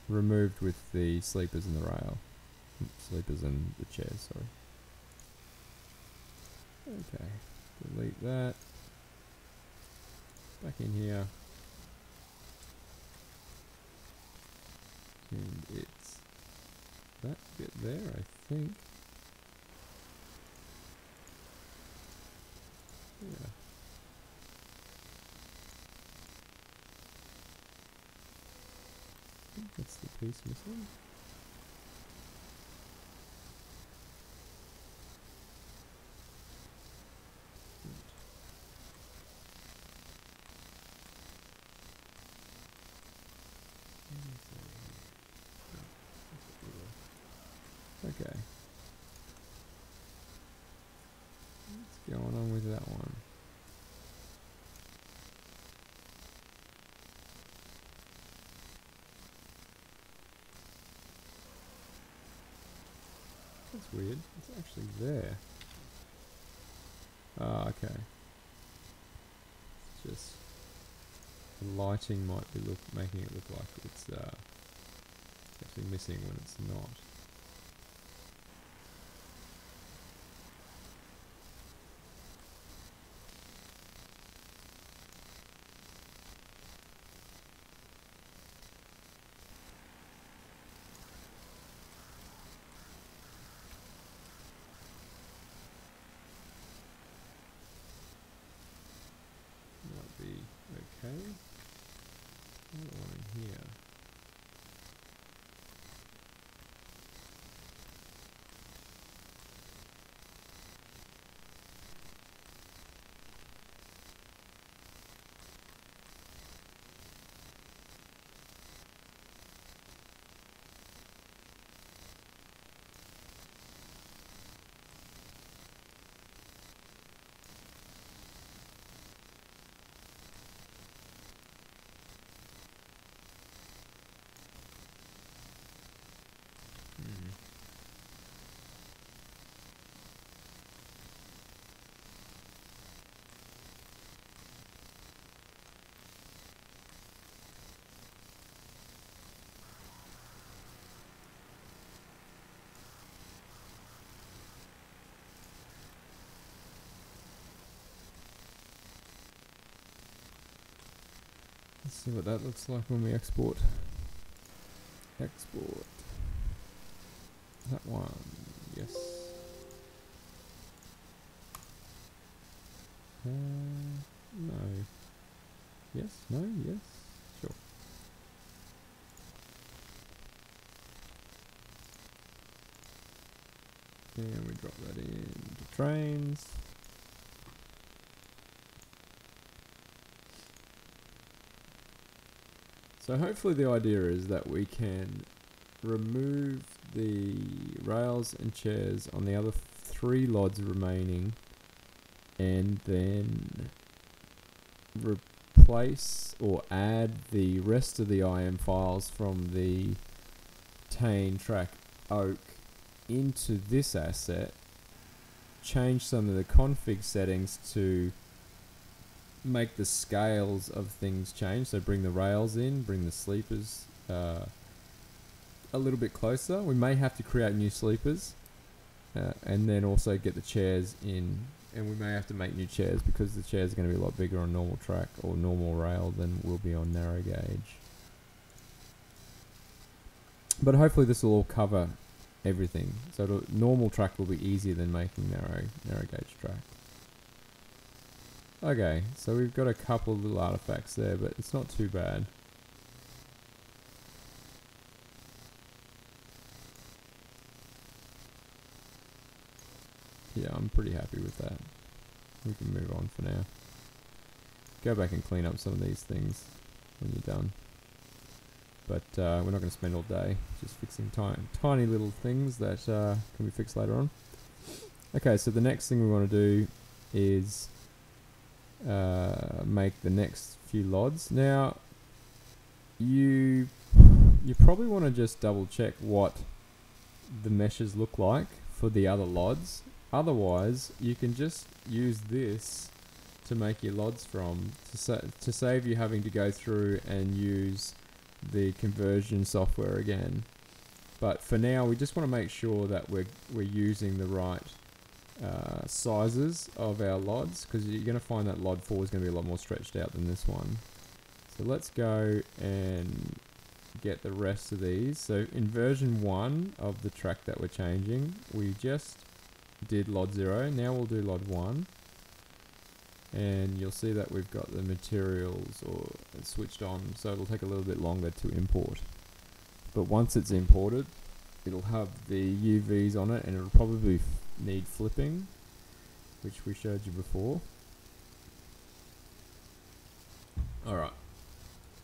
A: removed with the sleepers and the rail. Sleepers and the chairs, sorry. Okay, delete that. Back in here. And it's that bit there, I think. Yeah. I think that's the piece missing. Okay. What's going on with that one? That's weird. It's actually there. Ah, okay. It's just the lighting might be making it look like it's actually missing when it's not. Let's see what that looks like when we export. Export. That one. Yes. No. Yes, no, yes. Sure. And we drop that into Trainz. So hopefully the idea is that we can remove the rails and chairs on the other 3 LODs remaining, and then replace or add the rest of the IM files from the TANE Trk Oak into this asset, change some of the config settings to make the scales of things change, so bring the rails in, bring the sleepers a little bit closer. We may have to create new sleepers, and then also get the chairs in, and we may have to make new chairs because the chairs are going to be a lot bigger on normal track or normal rail than will be on narrow gauge. But hopefully this will all cover everything, so normal track will be easier than making narrow gauge track. Okay, so we've got a couple of little artifacts there, but it's not too bad. Yeah, I'm pretty happy with that. We can move on for now. Go back and clean up some of these things when you're done. But we're not going to spend all day just fixing tiny little things that can be fixed later on. Okay, so the next thing we want to do is make the next few LODs. Now, you probably want to just double check what the meshes look like for the other LODs. Otherwise, you can just use this to make your LODs from, to save you having to go through and use the conversion software again. But for now, we just want to make sure that we're using the right sizes of our LODs, because you're going to find that LOD 4 is going to be a lot more stretched out than this one. So let's go and get the rest of these. So in version 1 of the track that we're changing, we just did LOD 0. Now we'll do LOD 1. And you'll see that we've got the materials or switched on, so it'll take a little bit longer to import. But once it's imported, it'll have the UVs on it, and it'll probably need flipping, which we showed you before. Alright,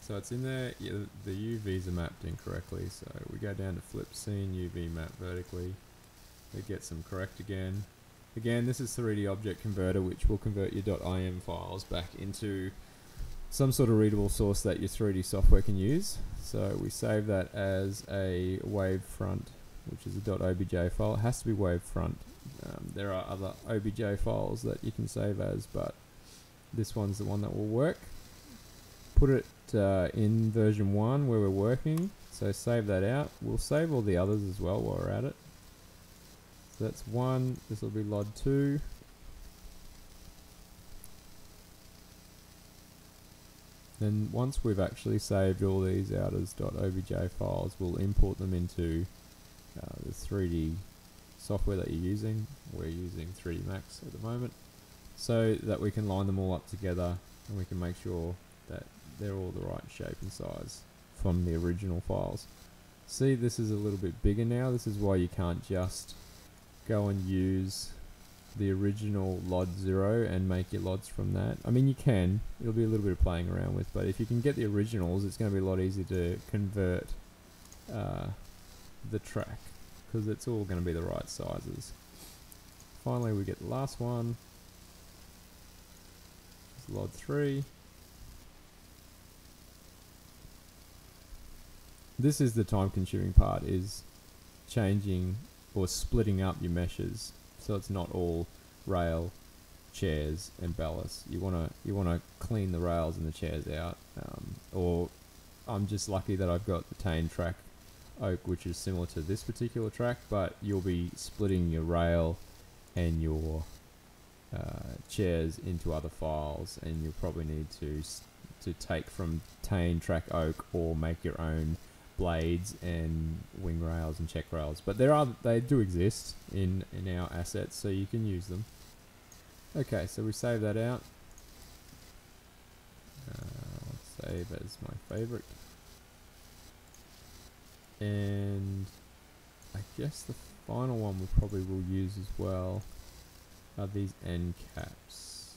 A: so it's in there. Yeah, the UVs are mapped incorrectly, so we go down to flip scene, UV map vertically. It gets them correct again. Again, this is 3D object converter, which will convert your .im files back into some sort of readable source that your 3D software can use. So we save that as a wavefront, which is a .obj file. It has to be wavefront. There are other obj files that you can save as, but this one's the one that will work. Put it in version 1 where we're working, so save that out. We'll save all the others as well while we're at it. So that's 1, this will be LOD 2. Then once we've actually saved all these out as .obj files, we'll import them into the 3D software that you're using. We're using 3D Max at the moment, so that we can line them all up together and we can make sure that they're all the right shape and size from the original files. See, this is a little bit bigger now. This is why you can't just go and use the original LOD 0 and make your LODs from that. I mean, you can. It'll be a little bit of playing around with, but if you can get the originals, it's going to be a lot easier to convert the track, because it's all going to be the right sizes. Finally, we get the last one. It's LOD 3. This is the time-consuming part, is changing or splitting up your meshes, so it's not all rail, chairs, and ballast. You wanna clean the rails and the chairs out. Or I'm just lucky that I've got the TANE Trk Oak, which is similar to this particular track, but you'll be splitting your rail and your chairs into other files, and you'll probably need to to take from TANE Trk Oak or make your own blades and wing rails and check rails. But they do exist in our assets, so you can use them. Okay, so we save that out. Save as my favorite. And I guess the final one we probably will use as well are these end caps.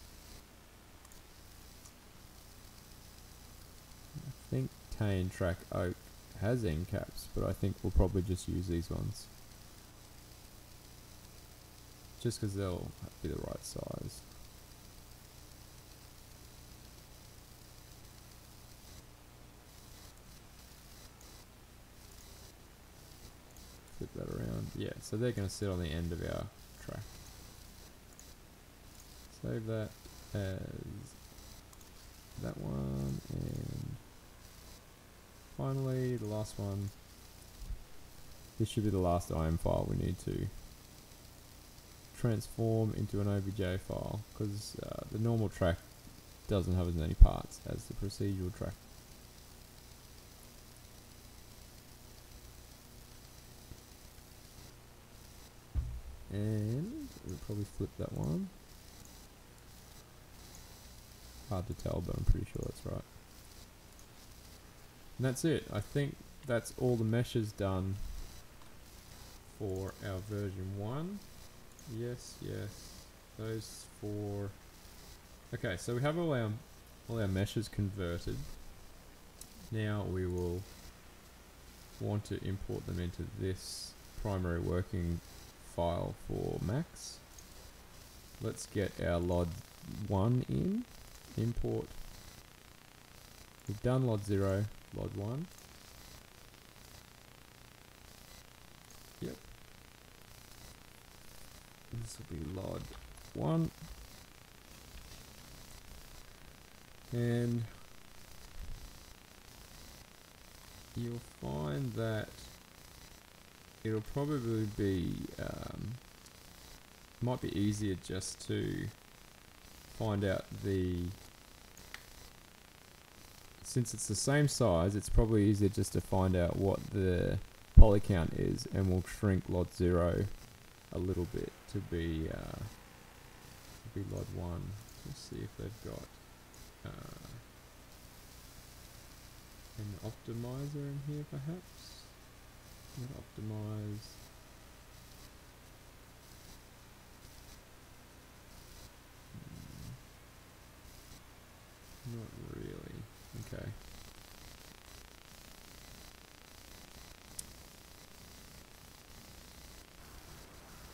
A: I think TANE Trk Oak has end caps, but I think we'll probably just use these ones. Just because they'll be the right size. Flip that around. Yeah, so they're going to sit on the end of our track. Save that as that one, and finally the last one. This should be the last IM file we need to transform into an OBJ file, because the normal track doesn't have as many parts as the procedural track. And we'll probably flip that one. Hard to tell, but I'm pretty sure that's right. And that's it. I think that's all the meshes done for our version 1. Yes, yes. Those 4. Okay, so we have all our meshes converted. Now we will want to import them into this primary working file for Max. Let's get our LOD1 in. Import. We've done LOD0, LOD1. Yep. This will be LOD1. And you'll find that it'll probably be, might be easier just to find out since it's the same size, it's probably easier just to find out what the poly count is, and we'll shrink LOD0 a little bit to be LOD1. Let's see if they've got an optimizer in here, perhaps. Not optimize. Not really. Okay.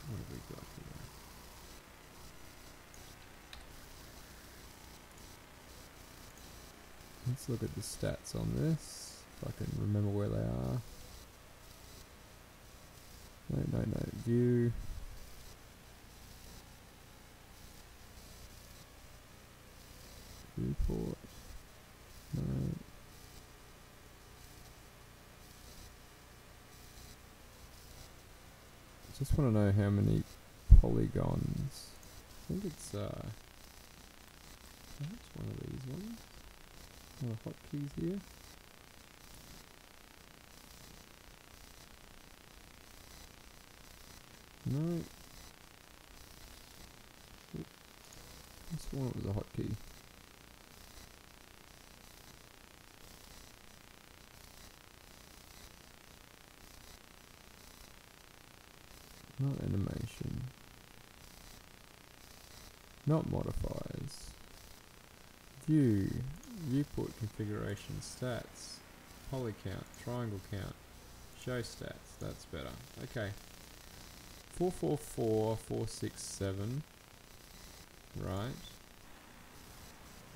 A: What have we got here? Let's look at the stats on this, if I can remember where they are. No, view. Viewport. No. Just want to know how many polygons. I think it's perhaps one of these ones. One of the hotkeys here. No. This one was a hotkey. Not animation. Not modifiers. View. Viewport configuration stats. Poly count. Triangle count. Show stats. That's better. Okay. 444, 467. Right.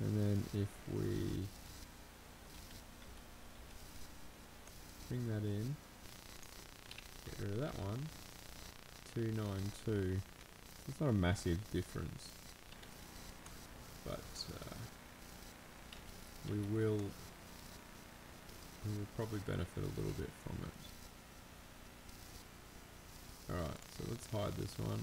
A: And then if we bring that in, get rid of that one. 292. It's not a massive difference, but we will probably benefit a little bit from it. Alright, so let's hide this one.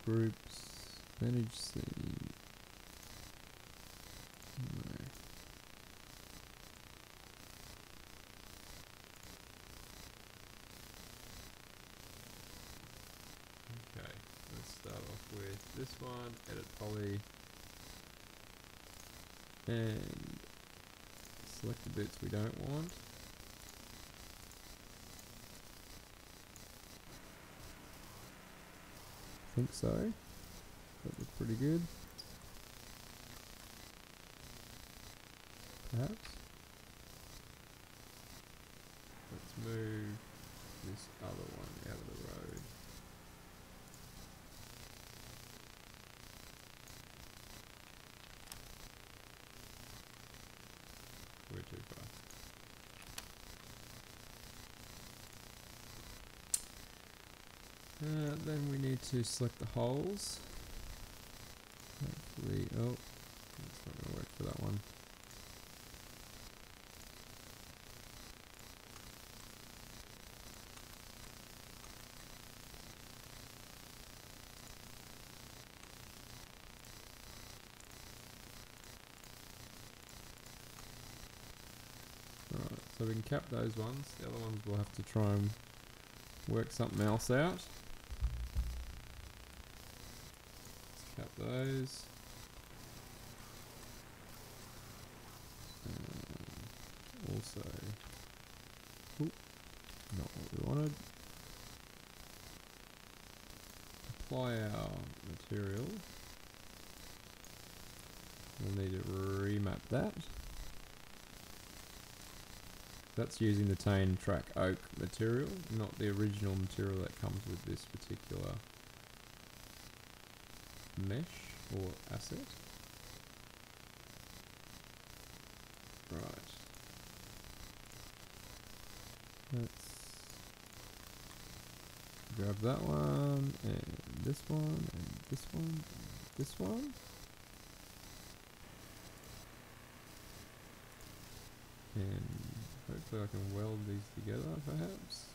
A: Groups, manage scene. No. Okay, let's start off with this one, edit poly, and select the bits we don't want. I think so. That looks pretty good. Perhaps. Let's move this other one out of the road. We're too far. Then we need to select the holes. Hopefully, oh, it's not going to work for that one. Right, so we can cap those ones. The other ones we'll have to try and work something else out. Let's cap those. Also, not what we wanted. Apply our material. We'll need to remap that. That's using the TANE Trk Oak material, not the original material that comes with this particular mesh or asset. Right. Let's grab that one, and this one, and this one, and this one. And hopefully I can weld these together, perhaps.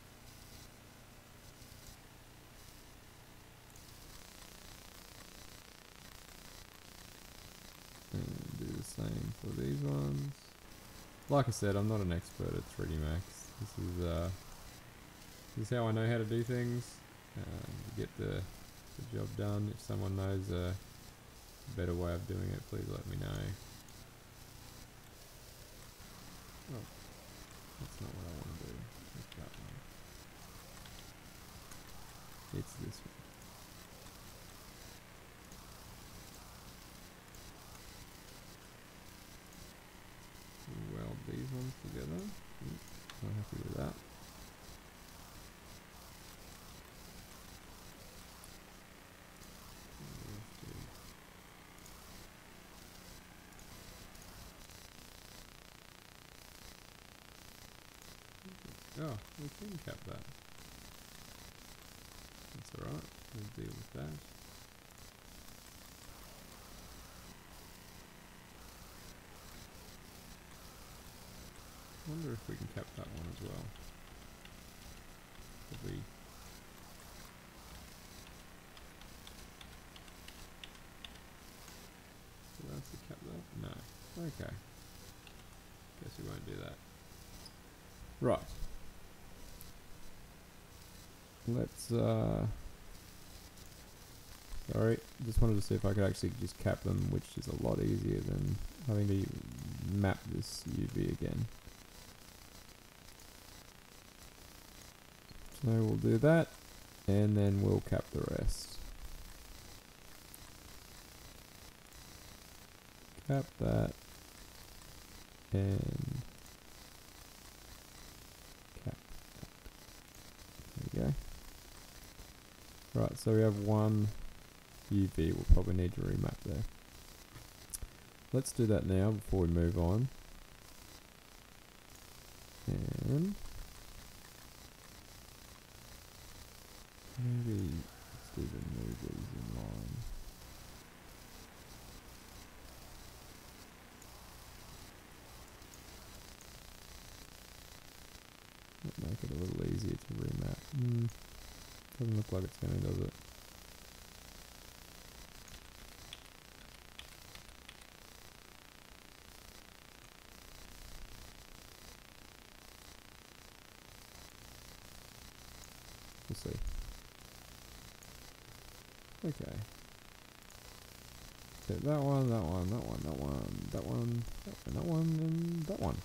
A: And do the same for these ones. Like I said, I'm not an expert at 3D Max. This is how I know how to do things. To get the job done. If someone knows a better way of doing it, please let me know. Oh, that's not what I want to do. It's that one. It's this one. Weld these ones together. Not happy with that. Oh, we can cap that. That's alright, we'll deal with that. I wonder if we can cap that one as well. Probably. Allowed to cap that? No. Okay. Guess we won't do that. Right. Let's sorry, just wanted to see if I could actually just cap them, which is a lot easier than having to map this UV again. So we'll do that, and then we'll cap the rest. Cap that, and cap that. There we go. Right, so we have one UV, we'll probably need to remap there. Let's do that now before we move on. And maybe let's even move these in line. Might make it a little easier to remap. Doesn't look like it's going to, does it? We'll see. Okay. So that one, that one, that one, that one, that one, that one, and that one.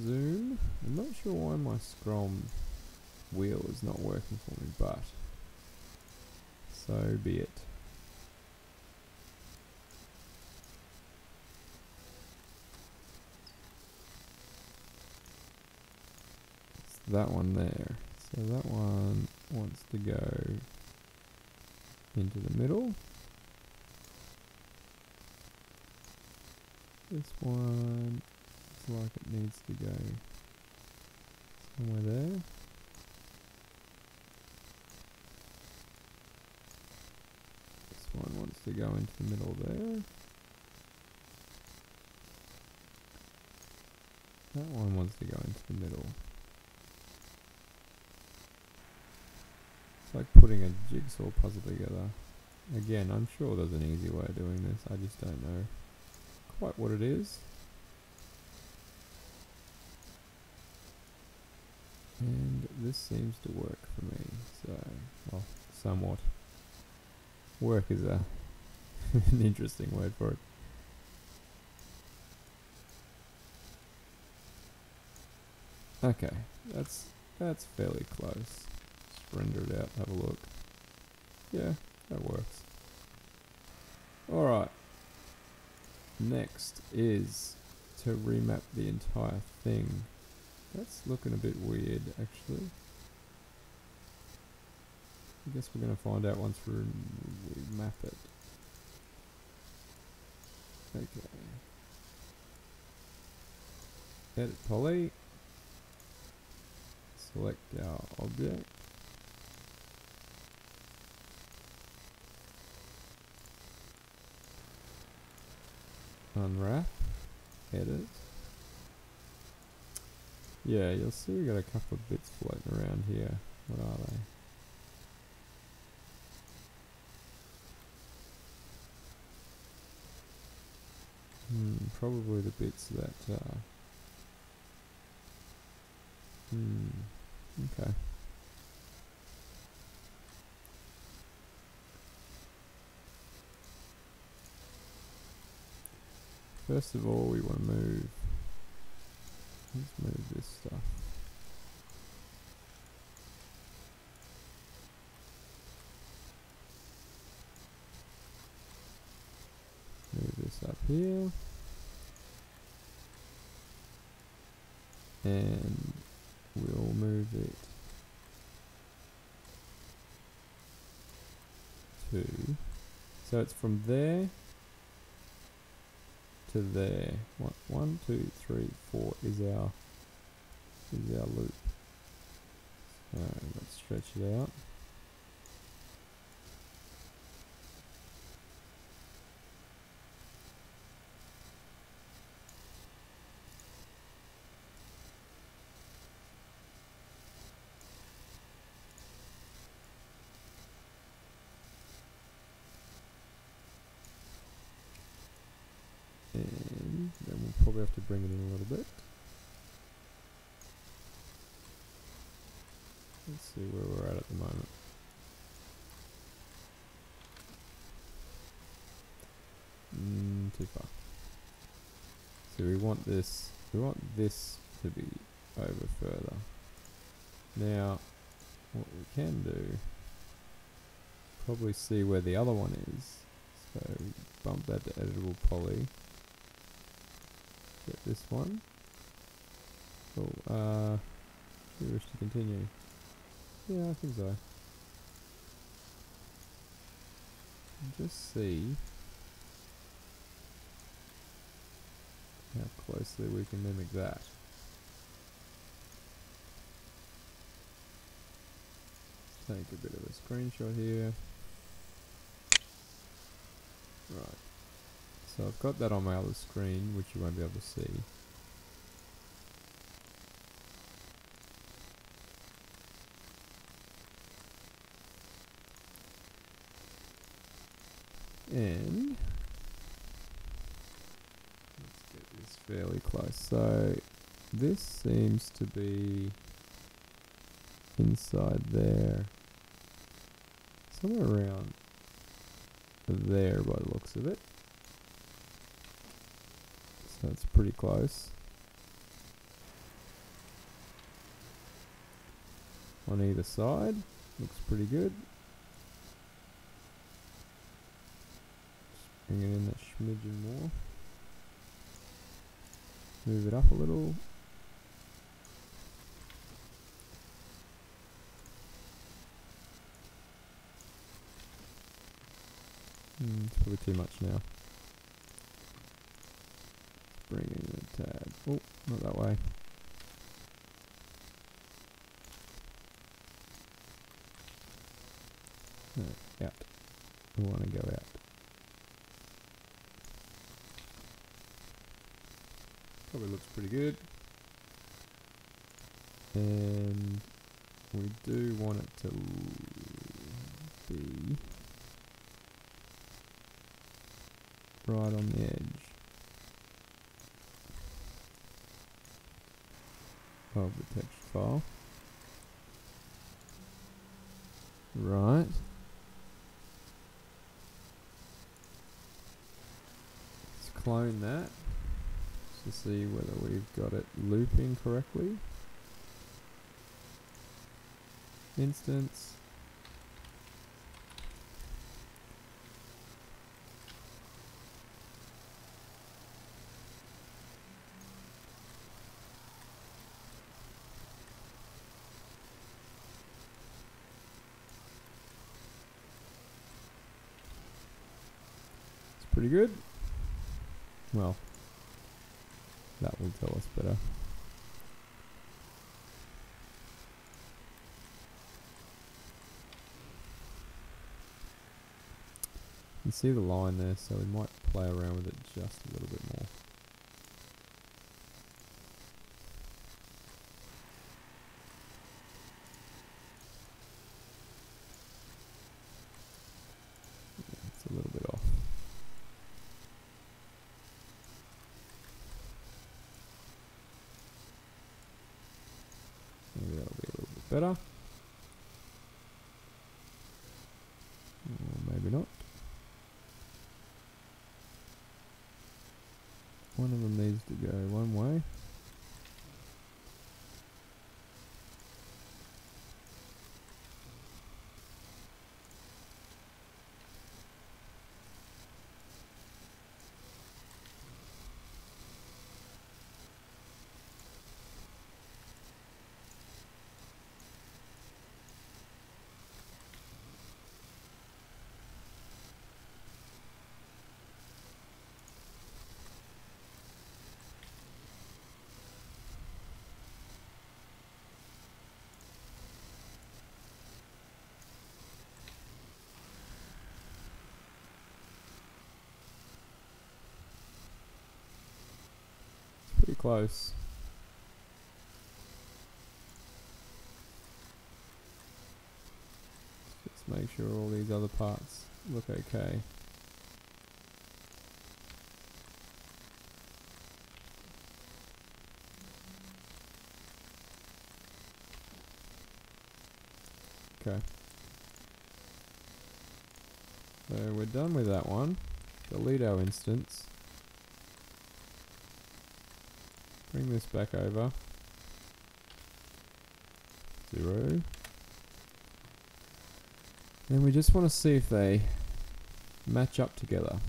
A: Zoom. I'm not sure why my Scrom wheel is not working for me, but so be it. It's that one there. So that one wants to go into the middle. This one looks like it needs to go somewhere there. This one wants to go into the middle there. That one wants to go into the middle. It's like putting a jigsaw puzzle together. Again, I'm sure there's an easy way of doing this, I just don't know quite what it is. And this seems to work for me, so, well, somewhat. Work is an interesting word for it. Okay, that's fairly close. Just render it out, have a look. Yeah, that works. Alright. Next is to remap the entire thing. That's looking a bit weird, actually. I guess we're going to find out once we map it. Okay. Edit poly. Select our object. Unwrap. Edit. Yeah, you'll see we got a couple of bits floating around here. What are they? Probably the bits that okay. First of all, we want to move. Let's move this stuff. Move this up here. And we'll move it to, so it's from there to there. 1, 2, 3, 4 is our loop. So let's stretch it out. And then we'll probably have to bring it in a little bit. Let's see where we're at the moment. Too far. So we want this to be over further. Now, what we can do, probably see where the other one is. So bump that to editable poly. Get this one. Cool. Do you wish to continue? Yeah, I think so. Just see how closely we can mimic that. Let's take a bit of a screenshot here. Right. So I've got that on my other screen, which you won't be able to see. fairly close. So this seems to be inside there, somewhere around there by the looks of it. So it's pretty close. On either side, looks pretty good. Just bring it in that smidgen more. Move it up a little. It's probably too much now. Bring in a tad. Oh, not that way. No, out. We want to go out. Probably looks pretty good. And we do want it to be right on the edge of the texture file. Right. Let's clone that to see whether we've got it looping correctly. Instance. It's pretty good. Well, that will tell us better. You can see the line there, so we might play around with it just a little bit more. Yeah, it's a little bit off. Maybe that'll be a little bit better. Or maybe not. One of them needs to go one way. Pretty close. Just make sure all these other parts look okay. Okay. So we're done with that one. Delete our instance. Bring this back over. 0. Then we just want to see if they match up together.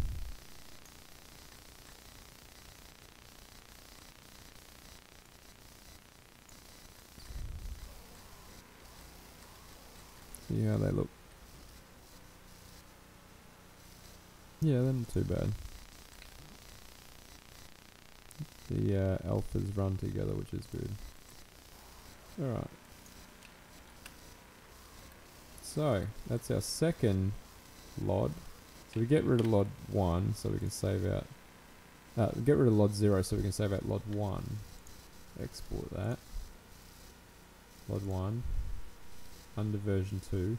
A: See how they look. Yeah, they're not too bad. The alphas run together, which is good. Alright. So, that's our second LOD. So we get rid of LOD 1 so we can save out... get rid of LOD 0 so we can save out LOD 1. Export that. LOD 1. Under version 2.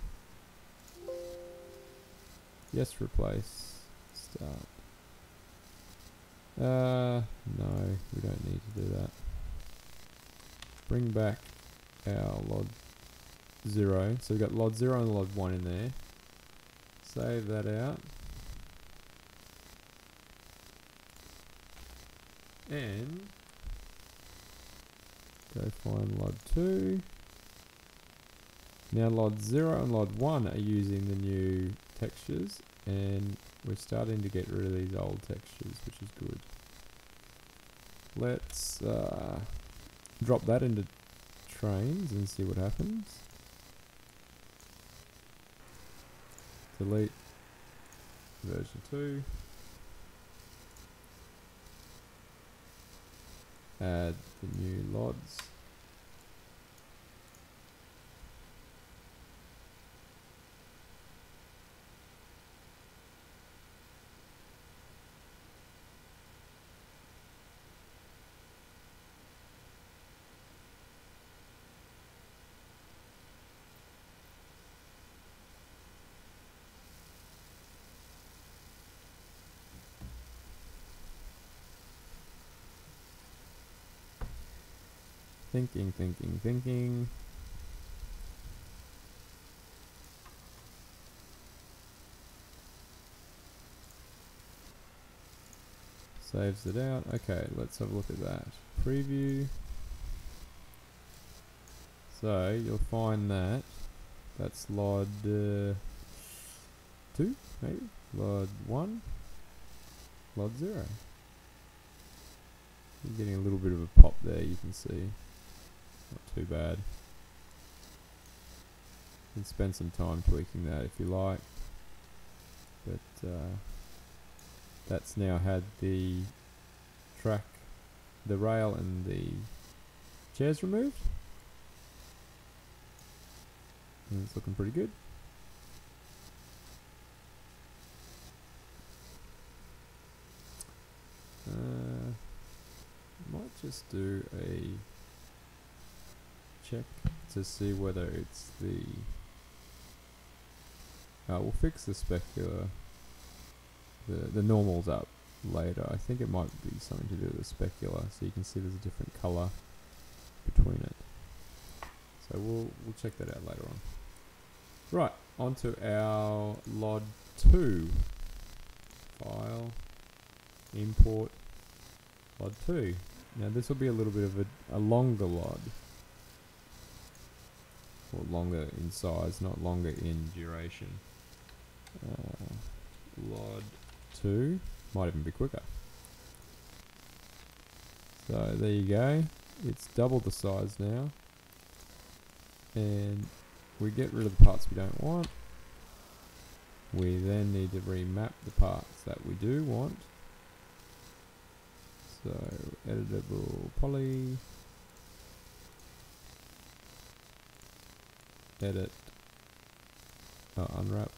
A: Yes, replace. Start. No, we don't need to do that. Bring back our LOD 0. So we've got LOD 0 and LOD 1 in there. Save that out. And go find LOD 2. Now LOD 0 and LOD 1 are using the new textures, and we're starting to get rid of these old textures, which is good. Let's drop that into Trainz and see what happens. Delete version 2. Add the new LODs. Thinking. Saves it out. Okay, let's have a look at that. Preview. So you'll find that that's LOD 2, maybe? LOD 1, LOD 0. You're getting a little bit of a pop there, you can see. Not too bad. You can spend some time tweaking that if you like. But that's now had the track, the rail and the chairs removed. And it's looking pretty good. Might just do a check to see whether it's the we'll fix the specular, the normals up later. I think it might be something to do with the specular, so you can see there's a different color between it. So we'll check that out later on. Right, onto our LOD 2 file, import LOD 2. Now this will be a little bit of a longer LOD, or longer in size, not longer in duration. LOD 2 might even be quicker. So there you go, it's double the size now, and we get rid of the parts we don't want. We then need to remap the parts that we do want. So editable poly, edit, unwrap,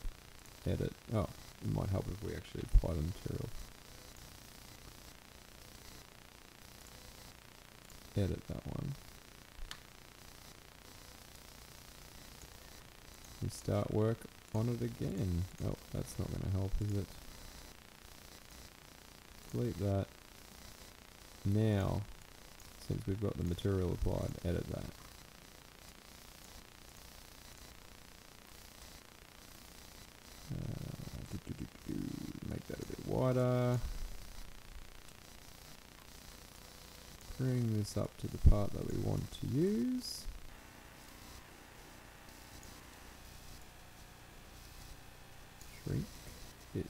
A: edit. Oh, it might help if we actually apply the material. Edit that one. And start work on it again. Oh, that's not going to help, is it? Delete that. Now, since we've got the material applied, edit that. Make that a bit wider. Bring this up to the part that we want to use. Shrink it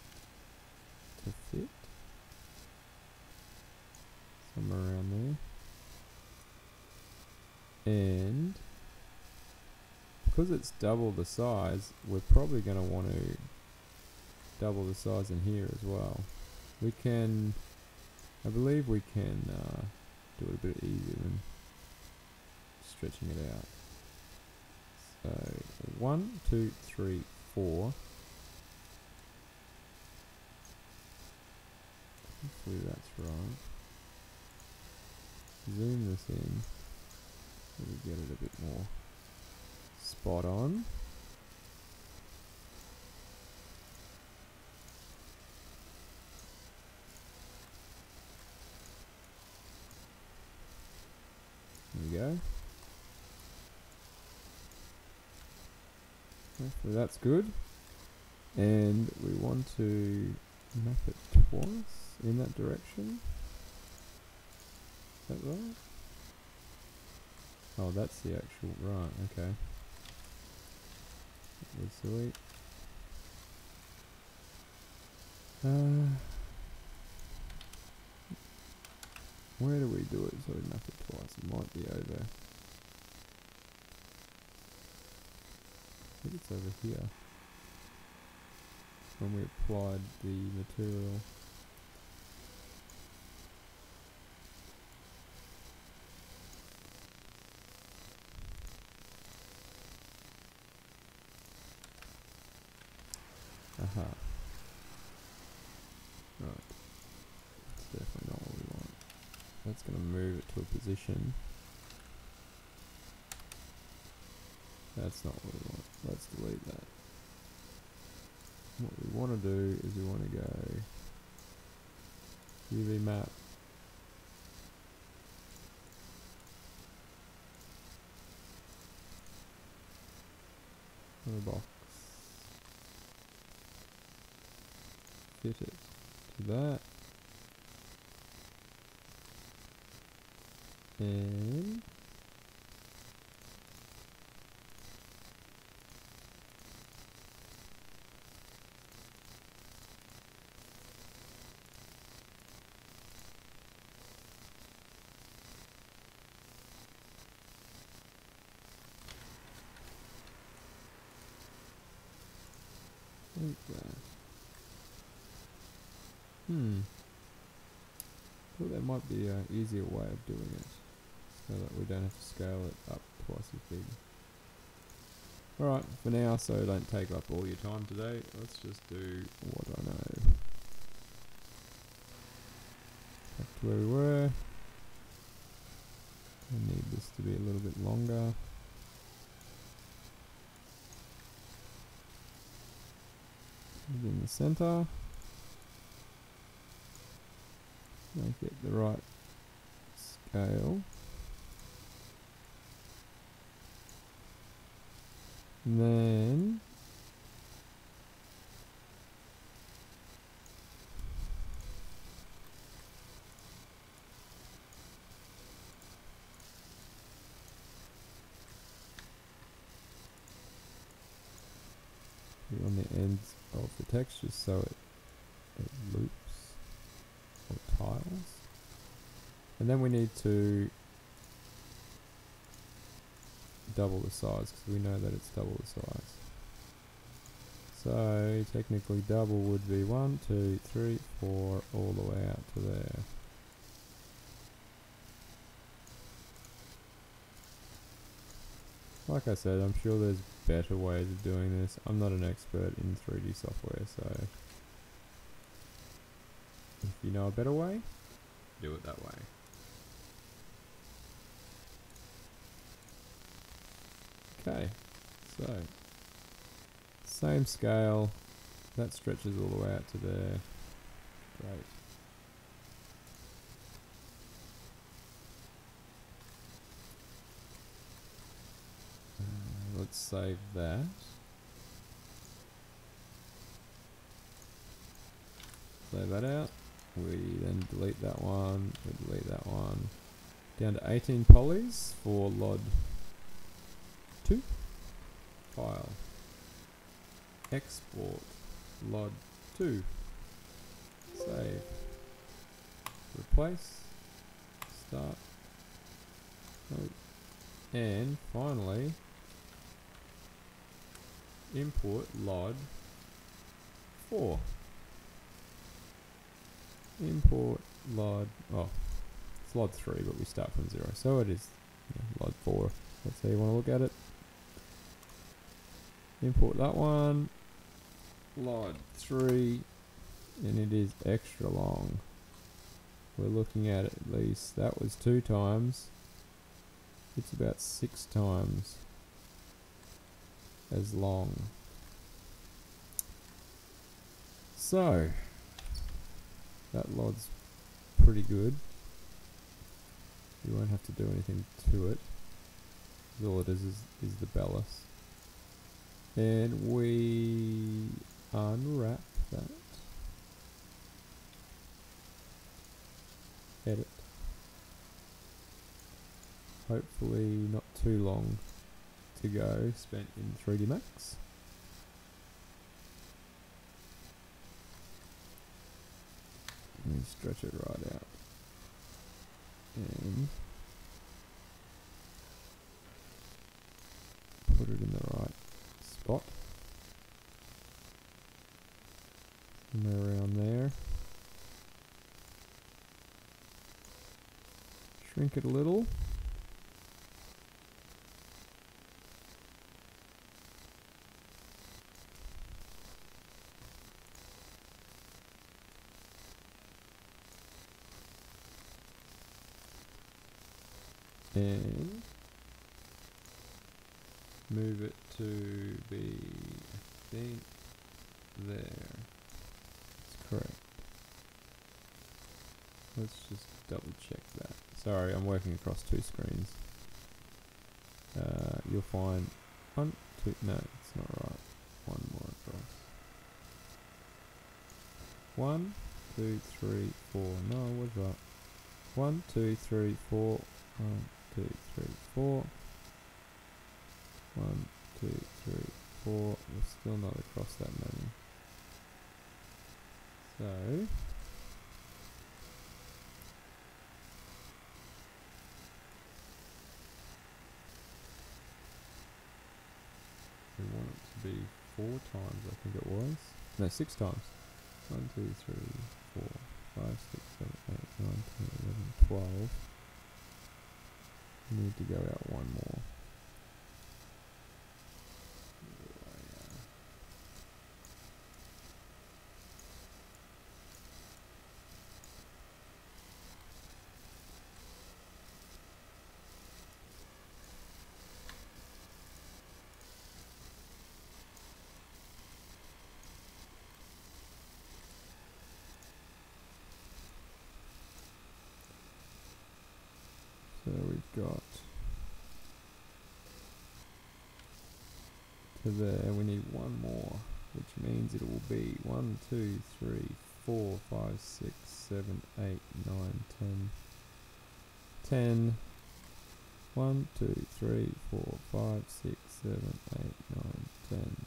A: to fit. Somewhere around there. And because it's double the size, we're probably going to want to double the size in here as well. We can, I believe we can do it a bit easier than stretching it out. So 1, 2, 3, 4. Hopefully that's right. Zoom this in so we get it a bit more spot on. go. Hopefully that's good. And we want to map it twice in that direction. Is that right? Oh, that's the actual, right, okay. That was sweet. Where do we do it so we map it twice? It might be over. I think it's over here. When we applied the material. Aha. Right. That's definitely not what we want. That's going to move it to a position. That's not what we want. Let's delete that. What we want to do is we want to go UV map. On a box. Fit it to that. And like that. Thought there might be an easier way of doing it, so that we don't have to scale it up twice as big. Alright, for now, so don't take up all your time today, let's just do what I know. Back to where we were. I need this to be a little bit longer. In the center. Make it the right scale. And then on the ends of the texture so it loops or tiles. And then we need to double the size because we know that it's double the size. So technically double would be 1, 2, 3, 4 all the way out to there. Like I said, I'm sure there's better ways of doing this. I'm not an expert in 3D software, so if you know a better way, do it that way. Okay, so same scale, that stretches all the way out to there. Great. Let's save that. Save that out. We then delete that one. We delete that one. Down to 18 polys for LOD 2. File. Export. LOD 2. Save. Replace. Start. And finally, import LOD 4. Import LOD, oh, it's LOD 3, but we start from 0, so it is LOD 4. That's how you want to look at it. Import that one, LOD 3, and it is extra long. We're looking at least, that was 2 times, it's about 6 times as long. So that LOD's pretty good. You won't have to do anything to it. All it is the ballast. And we unwrap that. Edit. Hopefully not too long to go spent in 3D Max. Let me stretch it right out. And put it in the right spot. Somewhere around there. Shrink it a little. And move it to be, I think, there. That's correct. Let's just double check that. Sorry, I'm working across two screens. You'll find one, two, no, it's not right. One more across. 1, 2, 3, 4. No, I was right. 1, 2, 3, 4. 1, 2, 3, 4. 1, 2, 3, 4. We're still not across that many. So we want it to be 4 times, I think it was. No, 6 times. 1, 2, 3, 4, 5, 6, 7, 8, 9, 10, 11, 12. We need to go out one more. So we've got to there, we need one more, which means it will be 1, 2, 3, 4, 5, 6, 7, 8, 9, 10. 10. 1, 2, 3, 4, 5, 6, 7, 8, 9, 10.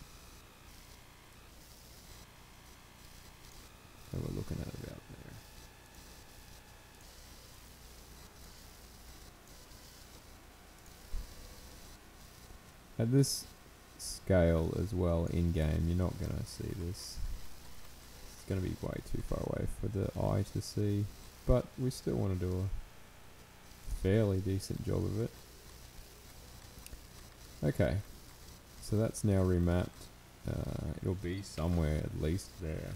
A: So we're looking at about there. At this scale as well in game, you're not going to see this. It's going to be way too far away for the eye to see, but we still want to do a fairly decent job of it. Okay, so that's now remapped. It'll be somewhere at least there.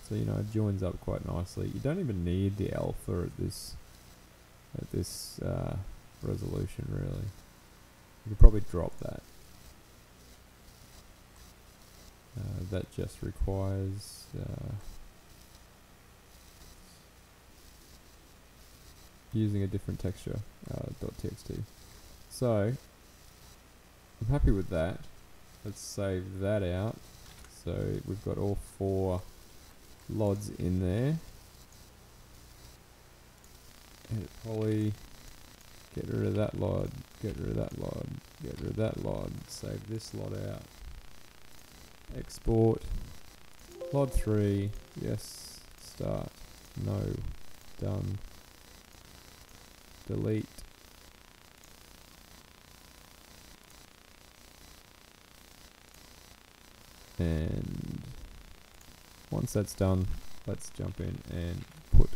A: So you know, it joins up quite nicely. You don't even need the alpha at this resolution really. You could probably drop that. That just requires using a different texture, .txt. So I'm happy with that. Let's save that out. So we've got all 4 LODs in there. Edit poly. Get rid of that LOD. Get rid of that LOD. Get rid of that LOD. Save this LOD out. Export. LOD 3. Yes. Start. No. Done. Delete. And once that's done, let's jump in and put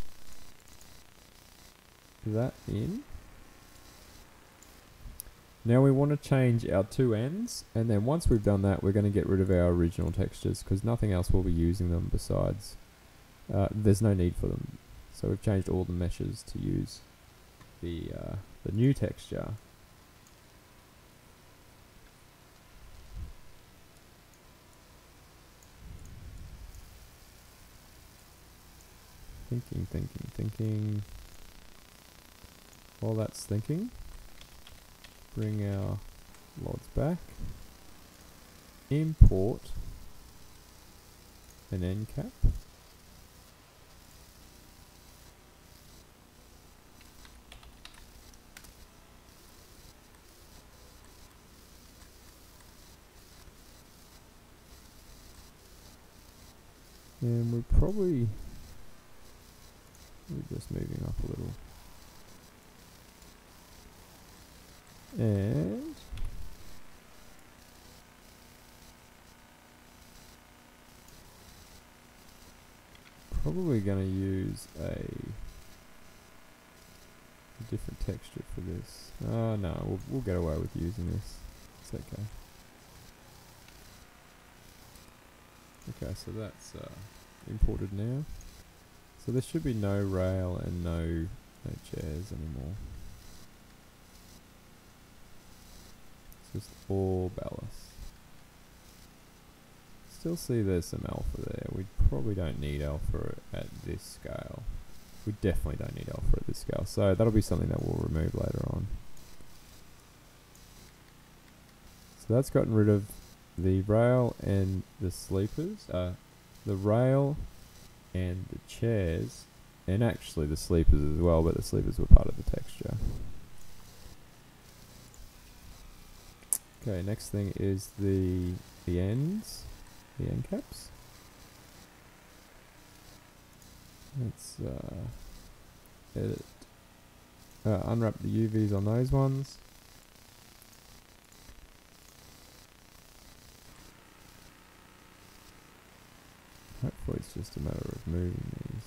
A: that in. Now we want to change our 2 ends, and then once we've done that, we're going to get rid of our original textures because nothing else will be using them besides. There's no need for them. So we've changed all the meshes to use the new texture. Thinking. while that's thinking, bring our loads back, import an end cap. And we're just moving up a little. And probably going to use a different texture for this. Oh no, we'll get away with using this. It's okay. Okay, so that's imported now. So there should be no rail and no chairs anymore. It's just all ballast. Still see there's some alpha there. We probably don't need alpha at this scale. We definitely don't need alpha at this scale. So that'll be something that we'll remove later on. So that's gotten rid of the rail and the sleepers. The rail and the chairs, and actually the sleepers as well, but the sleepers were part of the texture. Okay, next thing is the ends, the end caps. Let's edit, unwrap the UVs on those ones. Hopefully it's just a matter of moving these.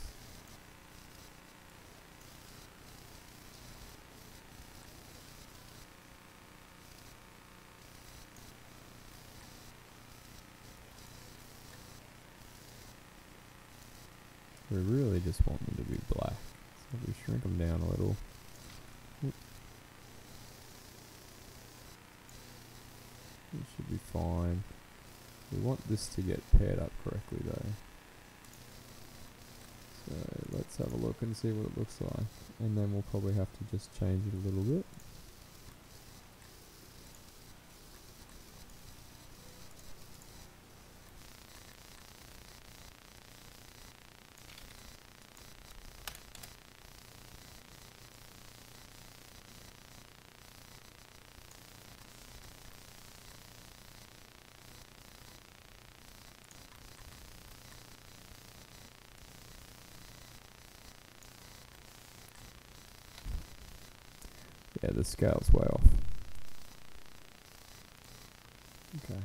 A: We really just want them to be black. So if we shrink them down a little. It should be fine. We want this to get paired up correctly though. So let's have a look and see what it looks like. And then we'll probably have to just change it a little bit. Yeah, the scale's way off. Okay.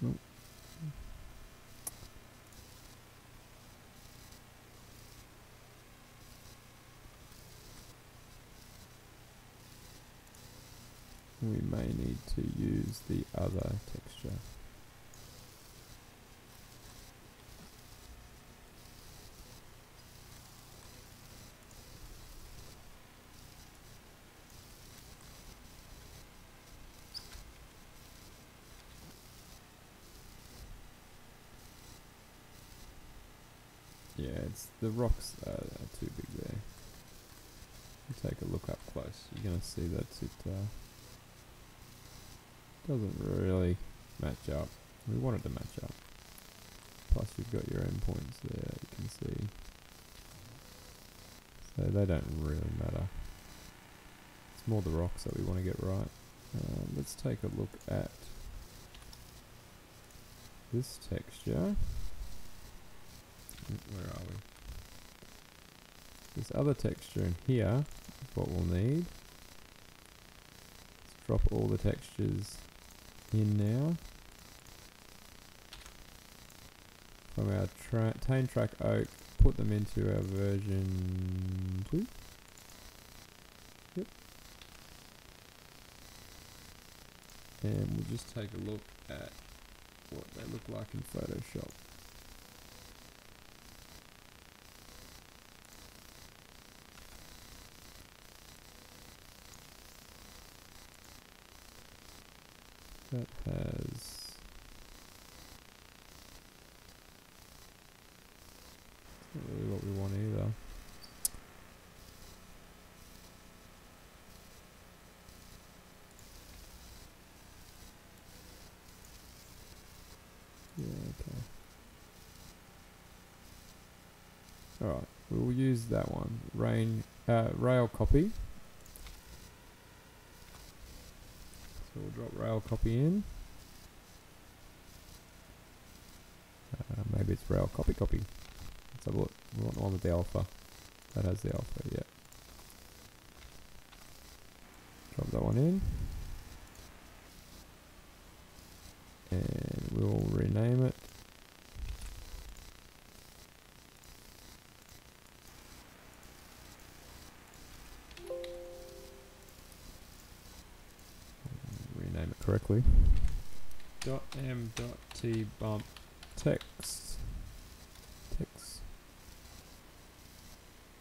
A: Nope. We may need to use the other texture. Yeah, it's the rocks are too big there. You take a look up close, you're going to see that it doesn't really match up. We want it to match up. Plus you've got your endpoints there, you can see. So they don't really matter. It's more the rocks that we want to get right. Let's take a look at this texture. Where are we? This other texture in here is what we'll need. Let's drop all the textures in now. From our TANE Trk Oak, put them into our version 2. Yep. And we'll just take a look at what they look like in Photoshop. That has not really what we want either. Yeah, okay. Alright, we'll use that one. Rail copy. So we'll drop rail copy in. Maybe it's rail copy. Let's have a look. We want the one with the alpha. That has the alpha, yeah. Drop that one in. And we'll rename it. Rename it correctly. .m.t bump text.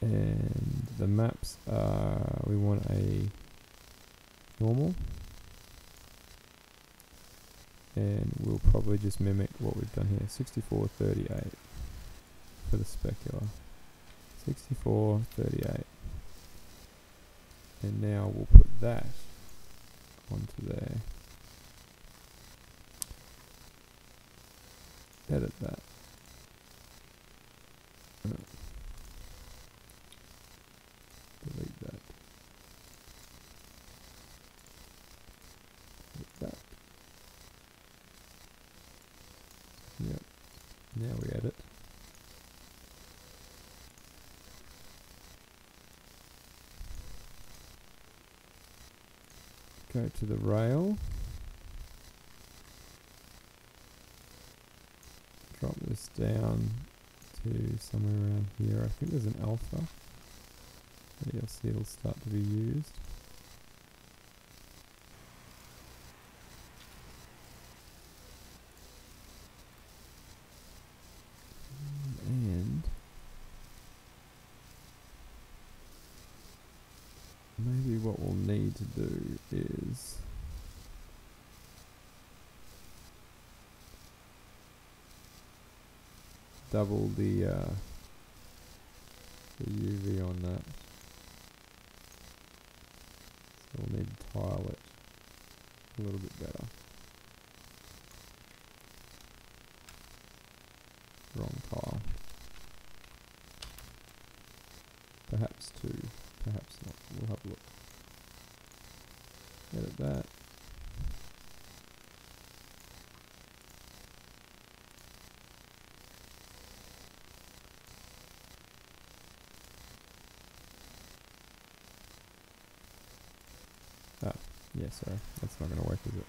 A: And the maps are, we want a normal. And we'll probably just mimic what we've done here. 6438 for the specular. 6438. And now we'll put that onto there. Edit that. Delete that. Delete that. Yep. Now we edit. Go to the rail. Drop this down to somewhere around here. I think there's an alpha. You'll see it'll start to be used. And maybe what we'll need to do is double the UV on that. So we'll need to tile it a little bit better. Wrong tile. Perhaps two, perhaps not. We'll have a look. Edit that. Ah, yeah, sorry. That's not going to work, is it?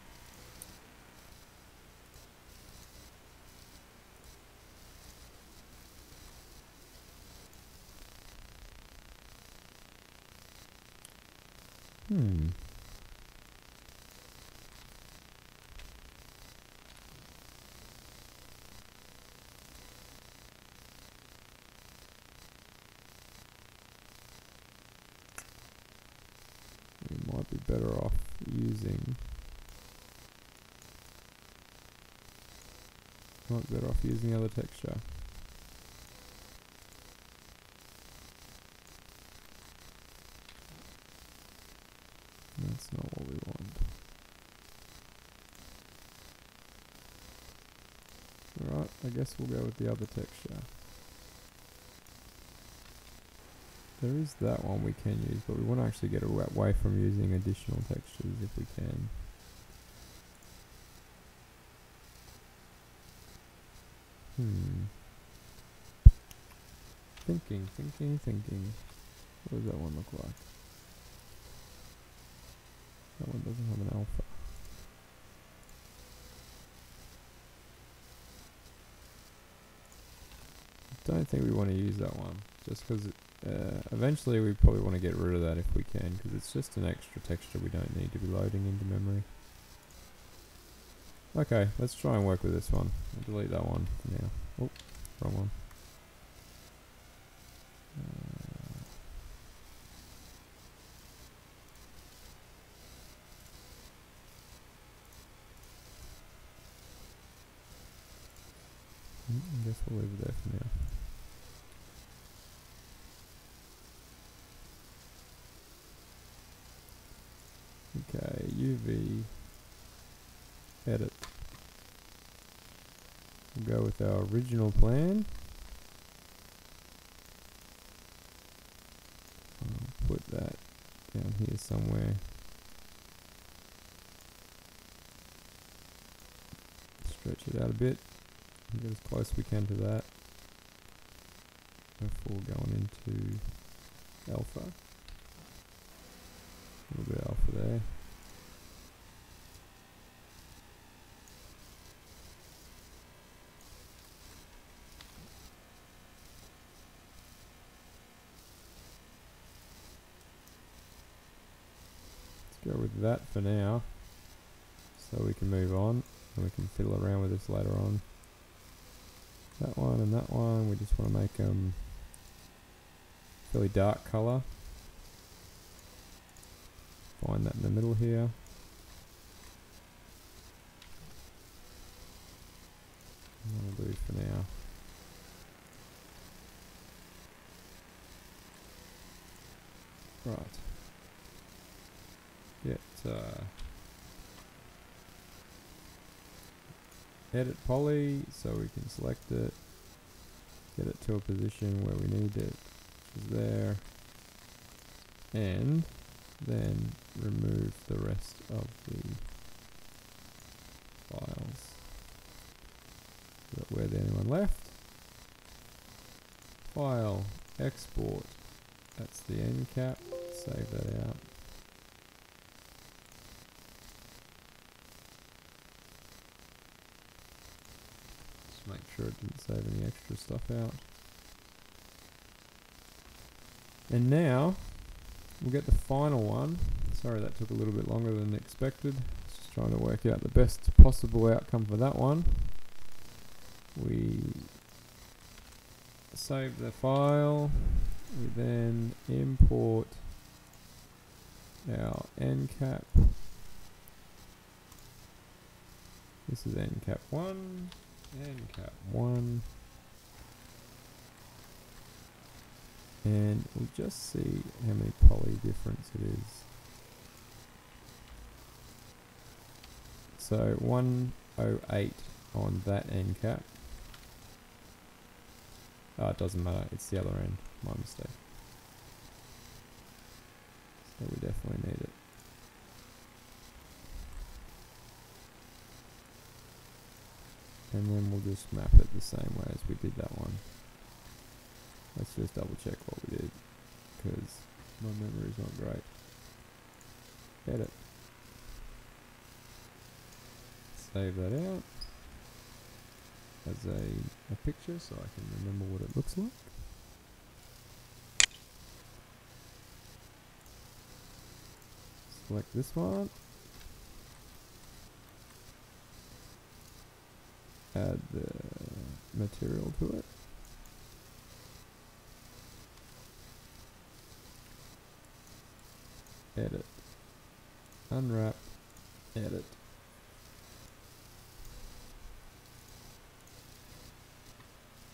A: We might be better off using the other texture. That's not what we want. Alright, I guess we'll go with the other texture. There is that one we can use, but we want to actually get away from using additional textures if we can. Thinking. What does that one look like? That one doesn't have an alpha. I don't think we want to use that one, just because eventually we probably want to get rid of that if we can, because it's just an extra texture we don't need to be loading into memory. Okay, let's try and work with this one. I'll delete that one for now. Oh, wrong one. I guess we'll leave it there for now. Okay, UV edit. We'll go with our original plan. I'll put that down here somewhere. Stretch it out a bit. Get as close as we can to that before going into alpha. A little bit of alpha there. Let's go with that for now, so we can move on and we can fiddle around with this later on. That one and that one, we just want to make them fairly dark colour. Find that in the middle here. And that'll do for now. Right. Get edit poly so we can select it, get it to a position where we need it, which is there, and then remove the rest of the files so that we're the only one left. File, export, that's the end cap, save that out. Make sure it didn't save any extra stuff out. And now we'll get the final one. Sorry that took a little bit longer than expected. Just trying to work out the best possible outcome for that one. We save the file. We then import our end cap. This is end cap 1. And cap 1, and we'll just see how many poly difference it is. So 108 on that end cap. Oh, it doesn't matter, it's the other end, my mistake. So we definitely need it. And then we'll just map it the same way as we did that one. Let's just double check what we did, because my memory's not great. Edit. Save that out as a picture so I can remember what it looks like. Select this one. Add the material to it. Edit. Unwrap. Edit.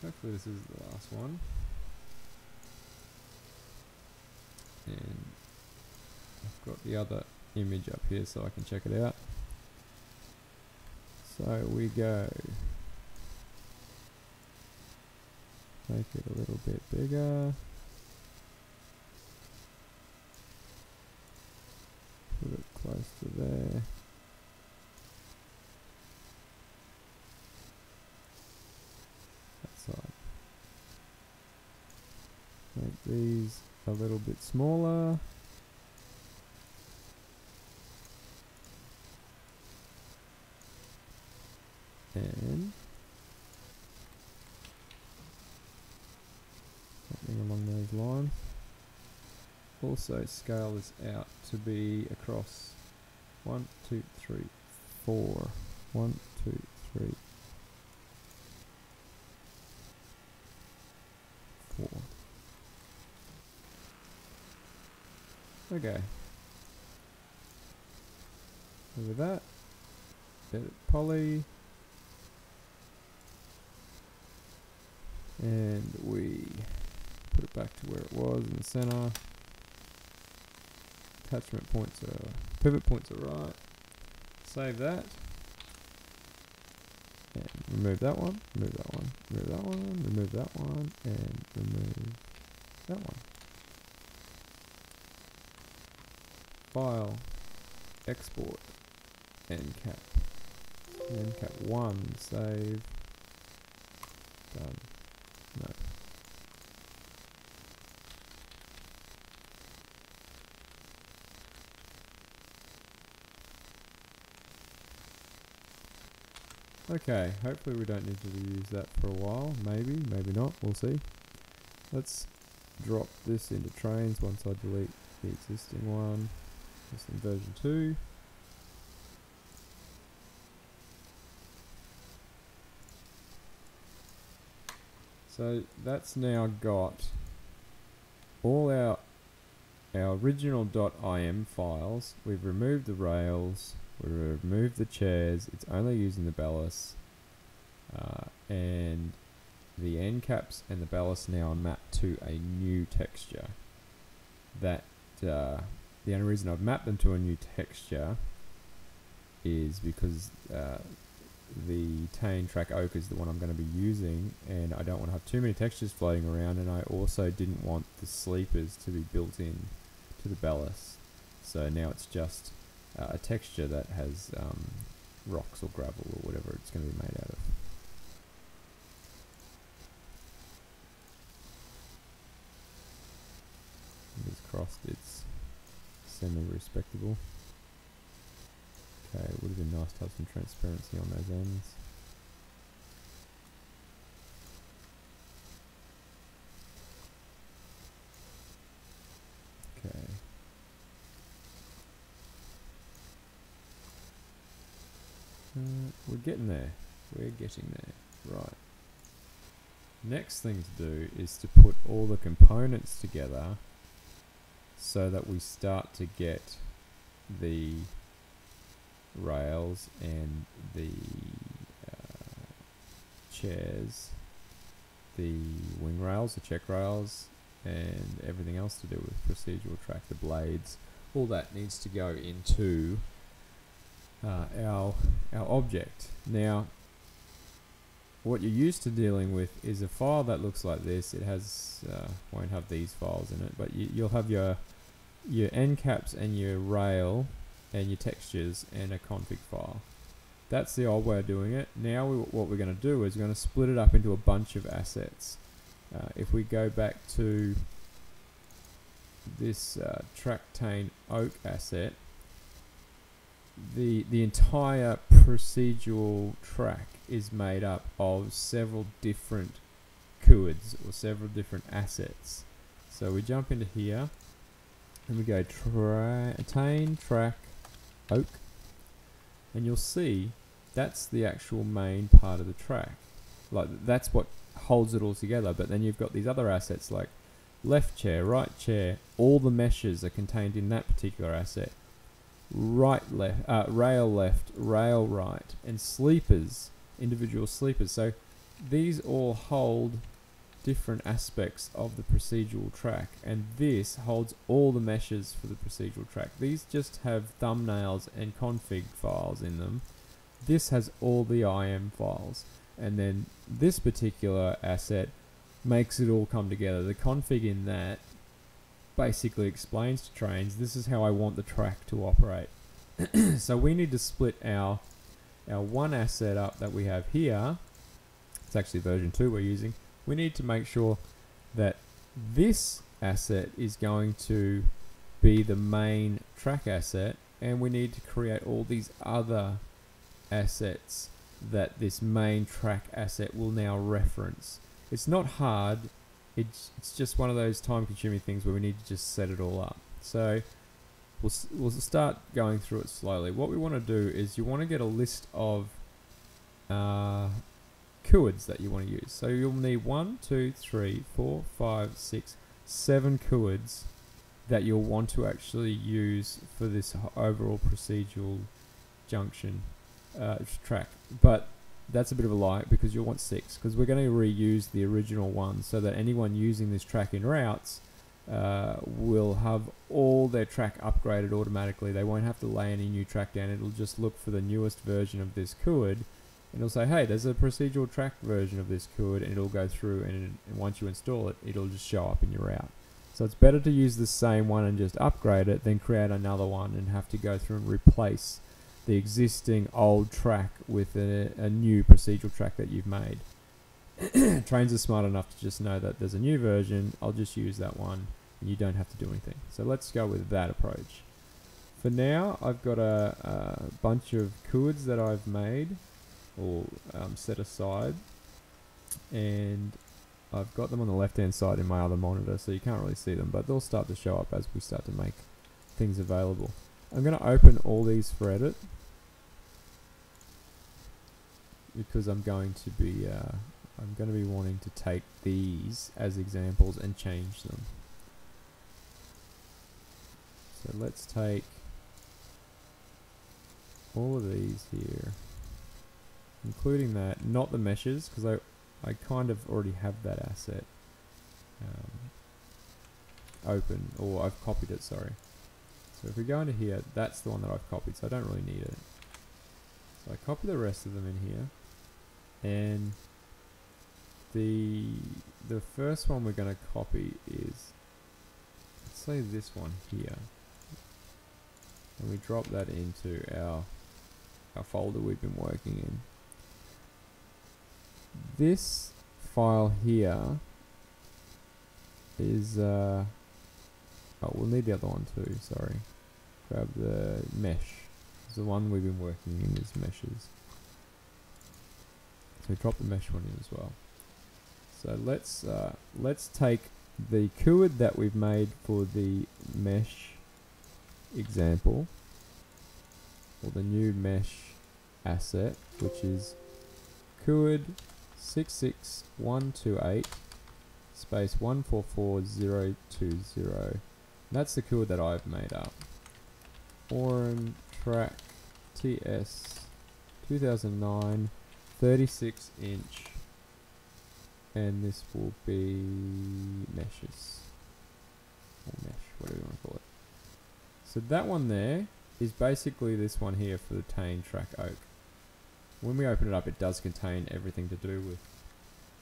A: Hopefully this is the last one. And I've got the other image up here so I can check it out. So we go, make it a little bit bigger, put it close to there, that side, make these a little bit smaller. And something along those lines. Also scale this out to be across 1, 2, 3, 4. 1, 2, 3, 4. Okay. Over that. Edit poly. And we put it back to where it was in the center. Attachment points are, pivot points are right. Save that. And remove that one, remove that one, remove that one, remove that one, and remove that one. File, export, NCAP. NCAP 1, save, done. No. Okay, hopefully we don't need to use that for a while. Maybe, maybe not, we'll see. Let's drop this into Trainz once I delete the existing one. This in version 2. So that's now got all our original .im files. We've removed the rails, we've removed the chairs, it's only using the ballast, and the end caps and the ballast now are mapped to a new texture. That the only reason I've mapped them to a new texture is because the TANE Trk Oak is the one I'm going to be using, and I don't want to have too many textures floating around, and I also didn't want the sleepers to be built in to the ballast. So now it's just a texture that has rocks or gravel or whatever it's going to be made out of. Fingers crossed it's semi-respectable. Okay, it would have been nice to have some transparency on those ends. Okay. We're getting there. We're getting there. Right. Next thing to do is to put all the components together so that we start to get the rails and the chairs, the wing rails, the check rails, and everything else to do with procedural track, the blades. All that needs to go into our object. Now, what you're used to dealing with is a file that looks like this. It has won't have these files in it, but you'll have your end caps and your rail and your textures and a config file. That's the old way of doing it. Now what we're going to do is we're going to split it up into a bunch of assets. If we go back to this TANE Oak asset, the entire procedural track is made up of several different QUIDs or several different assets. So we jump into here and we go TANE Trk Oak, and you'll see that's the actual main part of the track. Like, that's what holds it all together. But then you've got these other assets like left chair, right chair. All the meshes are contained in that particular asset. Rail left, rail right, and sleepers, individual sleepers. So these all hold different aspects of the procedural track, and this holds all the meshes for the procedural track. These just have thumbnails and config files in them. This has all the IM files, and then this particular asset makes it all come together. The config in that basically explains to Trainz, this is how I want the track to operate. So we need to split our one asset up that we have here. It's actually version 2 we're using. We need to make sure that this asset is going to be the main track asset, and we need to create all these other assets that this main track asset will now reference. It's not hard, it's just one of those time-consuming things where we need to just set it all up. So we'll start going through it slowly. What we want to do is you want to get a list of coords that you want to use. So you'll need 1, 2, 3, 4, 5, 6, 7 coords that you'll want to actually use for this overall procedural junction track. But that's a bit of a lie, because you'll want 6, because we're going to reuse the original one so that anyone using this track in routes will have all their track upgraded automatically. They won't have to lay any new track down. It'll just look for the newest version of this coord, and it'll say, hey, there's a procedural track version of this coord, and it'll go through, and once you install it, it'll just show up in your route. So it's better to use the same one and just upgrade it than create another one and have to go through and replace the existing old track with a new procedural track that you've made. Trainz are smart enough to just know that there's a new version, I'll just use that one, and you don't have to do anything. So let's go with that approach. For now, I've got a bunch of coords that I've made, or set aside, and I've got them on the left hand side in my other monitor, so you can't really see them, but they'll start to show up as we start to make things available. I'm going to open all these for edit, because I'm going to be wanting to take these as examples and change them. So let's take all of these here, including that, not the meshes, because I kind of already have that asset open, or I've copied it, sorry. So if we go into here, that's the one that I've copied, so I don't really need it. So I copy the rest of them in here, and the first one we're going to copy is, let's say this one here, and we drop that into our folder we've been working in. This file here is oh, we'll need the other one too, sorry. Grab the mesh. The one we've been working in is meshes. So drop the mesh one in as well. So let's take the coord that we've made for the mesh example, or the new mesh asset, which is coord 66128 space 144020. That's the coord that I've made up. Auran Track TS2009, 36 inch, and this will be meshes, or mesh, whatever you want to call it. So that one there is basically this one here for the TANE Trk Oak. When we open it up, it does contain everything to do with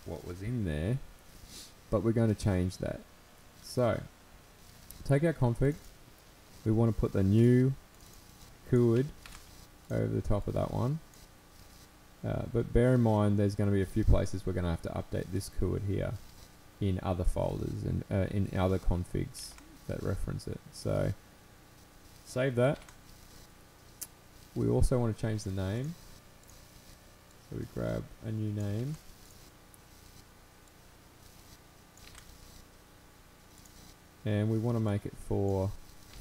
A: what was in there, but we're going to change that. So take our config, we want to put the new coord over the top of that one, but bear in mind there's going to be a few places we're going to have to update this coord here in other folders and in other configs that reference it. So save that. We also want to change the name, so we grab a new name, and we want to make it for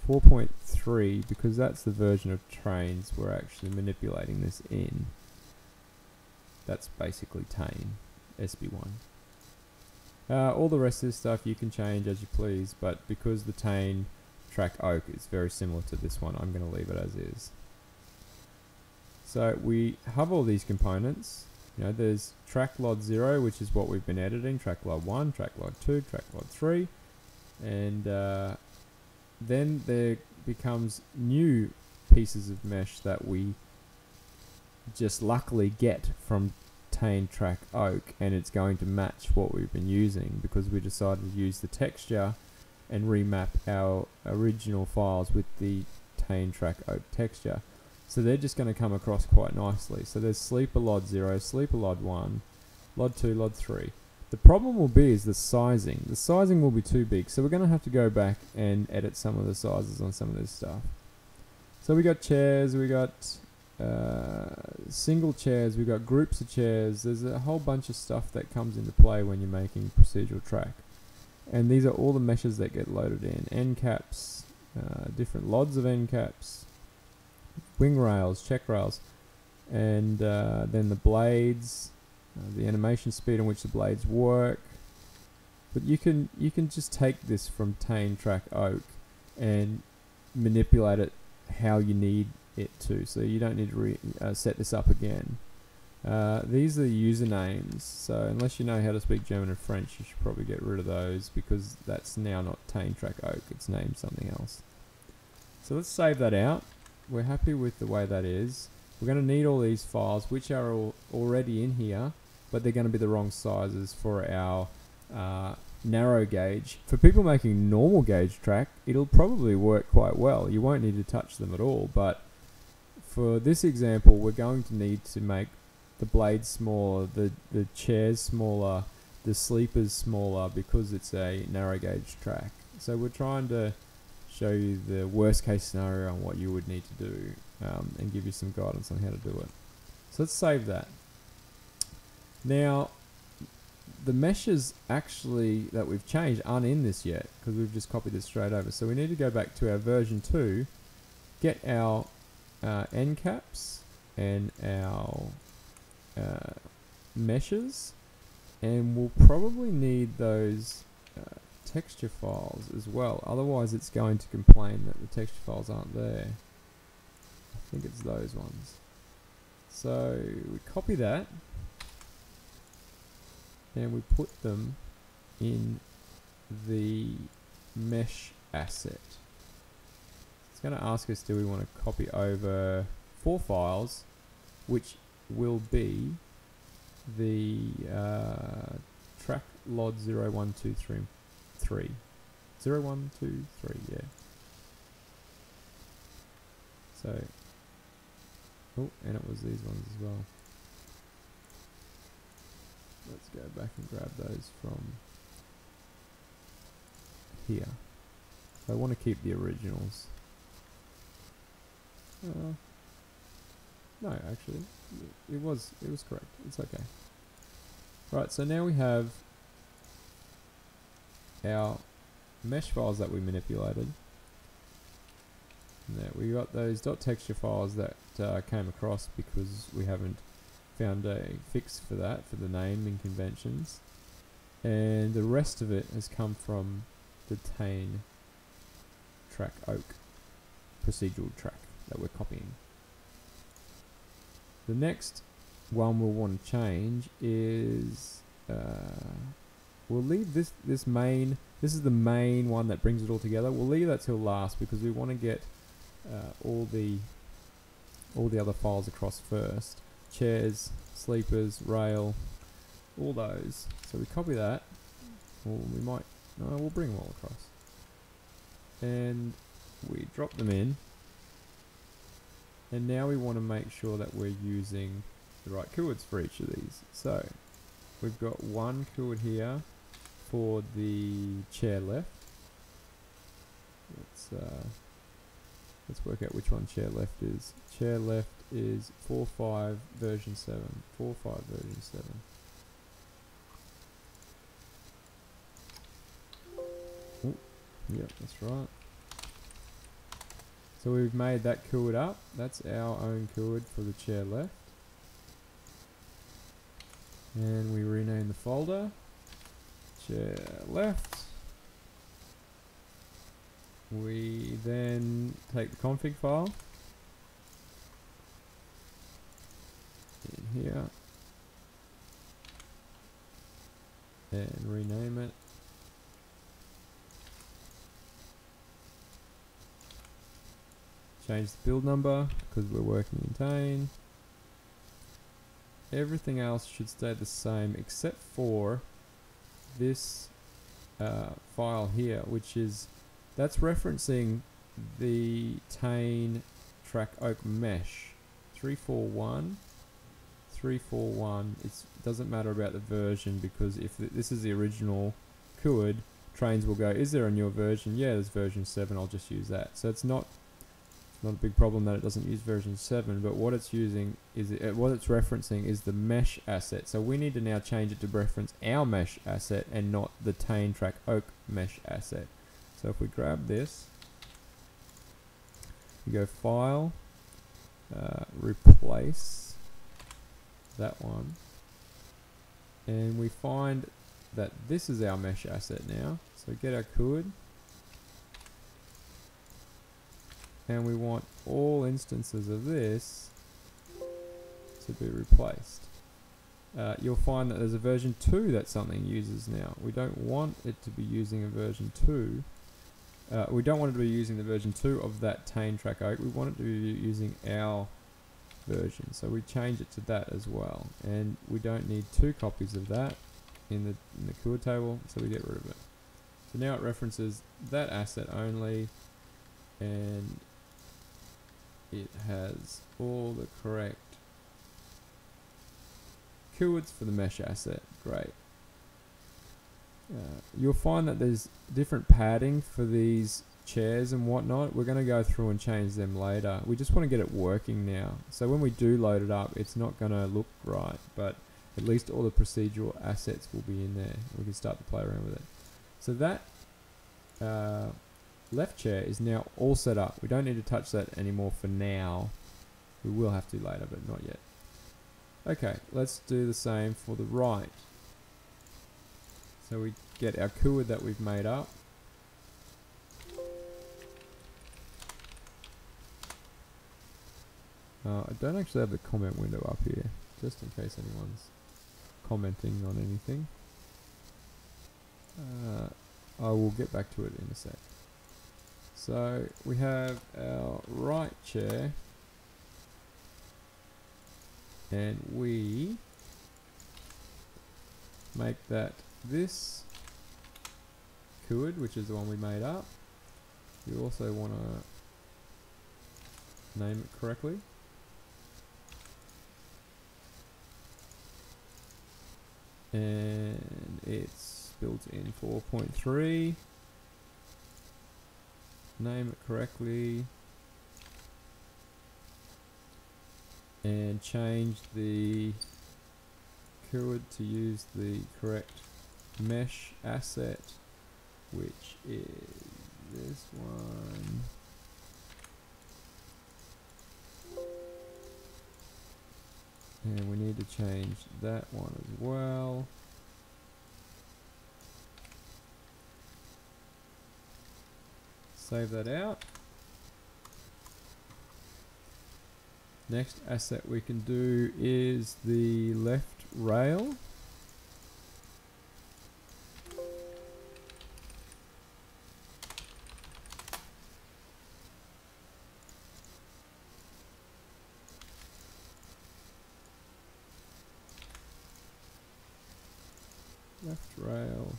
A: 4.3 because that's the version of Trainz we're actually manipulating this in. That's basically TANE SB1. All the rest of this stuff you can change as you please, but because the TANE Trk Oak is very similar to this one, I'm going to leave it as is. So we have all these components. You know, there's track lod 0, which is what we've been editing, track lod 1, track lod 2, track lod 3, and then there becomes new pieces of mesh that we just luckily get from TANE Trk Oak, and it's going to match what we've been using because we decided to use the texture and remap our original files with the TANE Trk Oak texture. So they're just going to come across quite nicely. So there's sleeper lod 0, sleeper lod 1, lod 2, lod 3. The problem will be is the sizing. The sizing will be too big, so we're going to have to go back and edit some of the sizes on some of this stuff. So we got chairs, we got single chairs, we got groups of chairs. There's a whole bunch of stuff that comes into play when you're making procedural track. And these are all the meshes that get loaded in. End caps, different lods of end caps, wing rails, check rails. and then the blades, the animation speed in which the blades work. But you can just take this from TANE Trk Oak and manipulate it how you need it to, so you don't need to set this up again. These are the usernames, so unless you know how to speak German and French, you should probably get rid of those, because that's now not TANE Trk Oak, it's named something else. So let's save that out. We're happy with the way that is. We're going to need all these files, which are already in here, but they're going to be the wrong sizes for our narrow gauge. For people making normal gauge track, it'll probably work quite well. You won't need to touch them at all, but for this example, we're going to need to make the blades smaller, the chairs smaller, the sleepers smaller, because it's a narrow gauge track. So we're trying to show you the worst case scenario on what you would need to do, and give you some guidance on how to do it. So let's save that. Now, the meshes actually that we've changed aren't in this yet, because we've just copied this straight over. So we need to go back to our version 2, get our end caps and our meshes, and we'll probably need those texture files as well, otherwise it's going to complain that the texture files aren't there. I think it's those ones. So we copy that and we put them in the mesh asset. It's going to ask us, do we want to copy over 4 files, which will be the track lod 0123 0123, yeah. So, oh, and it was these ones as well. Let's go back and grab those from here. So I want to keep the originals. No, actually, it was correct. It's okay. Right, so now we have our mesh files that we manipulated. Now we got those .texture files that came across because we haven't found a fix for that, for the naming conventions, and the rest of it has come from the TANE Trk Oak procedural track that we're copying. The next one we'll want to change is we'll leave this main. This is the main one that brings it all together. We'll leave that till last because we want to get all the other files across first. Chairs, sleepers, rail, all those. So we copy that. Or we might, no, we'll bring them all across. And we drop them in. And now we want to make sure that we're using the right keywords for each of these. So we've got one keyword here for the chair left. Let's work out which one chair left is. Chair left is 4.5 version 7. 4.5 version 7. Ooh, yep, that's right. So we've made that keyword up. That's our own keyword for the chair left. And we rename the folder. Chair left. We then take the config file in here and rename it. Change the build number because we're working in TANE. Everything else should stay the same except for this file here, which is that's referencing the TANE Trk Oak mesh 341. It doesn't matter about the version, because if this is the original keyword, Trainz will go, is there a newer version? Yeah, there's version 7, I'll just use that. So it's not a big problem that it doesn't use version 7, but what it's using is what it's referencing is the mesh asset. So we need to now change it to reference our mesh asset and not the TANE Trk Oak mesh asset. So if we grab this, you go File, Replace, that one, and we find that this is our mesh asset now. So get our coord, and we want all instances of this to be replaced. You'll find that there's a version 2 that something uses now. We don't want it to be using a version 2. We don't want it to be using the version 2 of that TANE Trk Oak. We want it to be using our version. So we change it to that as well. And we don't need 2 copies of that in the coord table, so we get rid of it. So now it references that asset only, and it has all the correct coords for the mesh asset. Great. You'll find that there's different padding for these chairs and whatnot. We're going to go through and change them later. We just want to get it working now. So when we do load it up, it's not going to look right, but at least all the procedural assets will be in there. We can start to play around with it. So that left chair is now all set up. We don't need to touch that anymore for now. We will have to later, but not yet. Okay, let's do the same for the right. So we get our coord that we've made up. I don't actually have the comment window up here, just in case anyone's commenting on anything. I will get back to it in a sec. So we have our right chair, and we make that this coord, which is the one we made up. You also want to name it correctly. And it's built in 4.3. Name it correctly. And change the coord to use the correct mesh asset, which is this one. And we need to change that one as well. Save that out. Next asset we can do is the left rail. Left rail.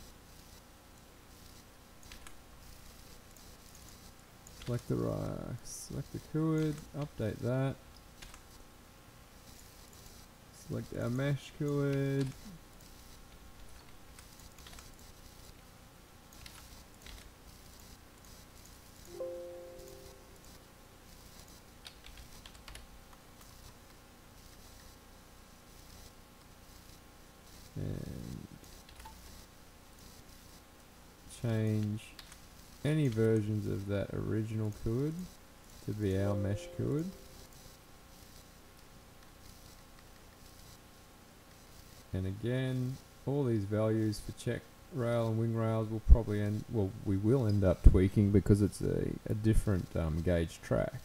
A: Select the select the coord, update that. Select our mesh coord. And change any versions of that original coord to be our mesh coord. And again, all these values for check rail and wing rails will probably we will end up tweaking because it's a different gauge track.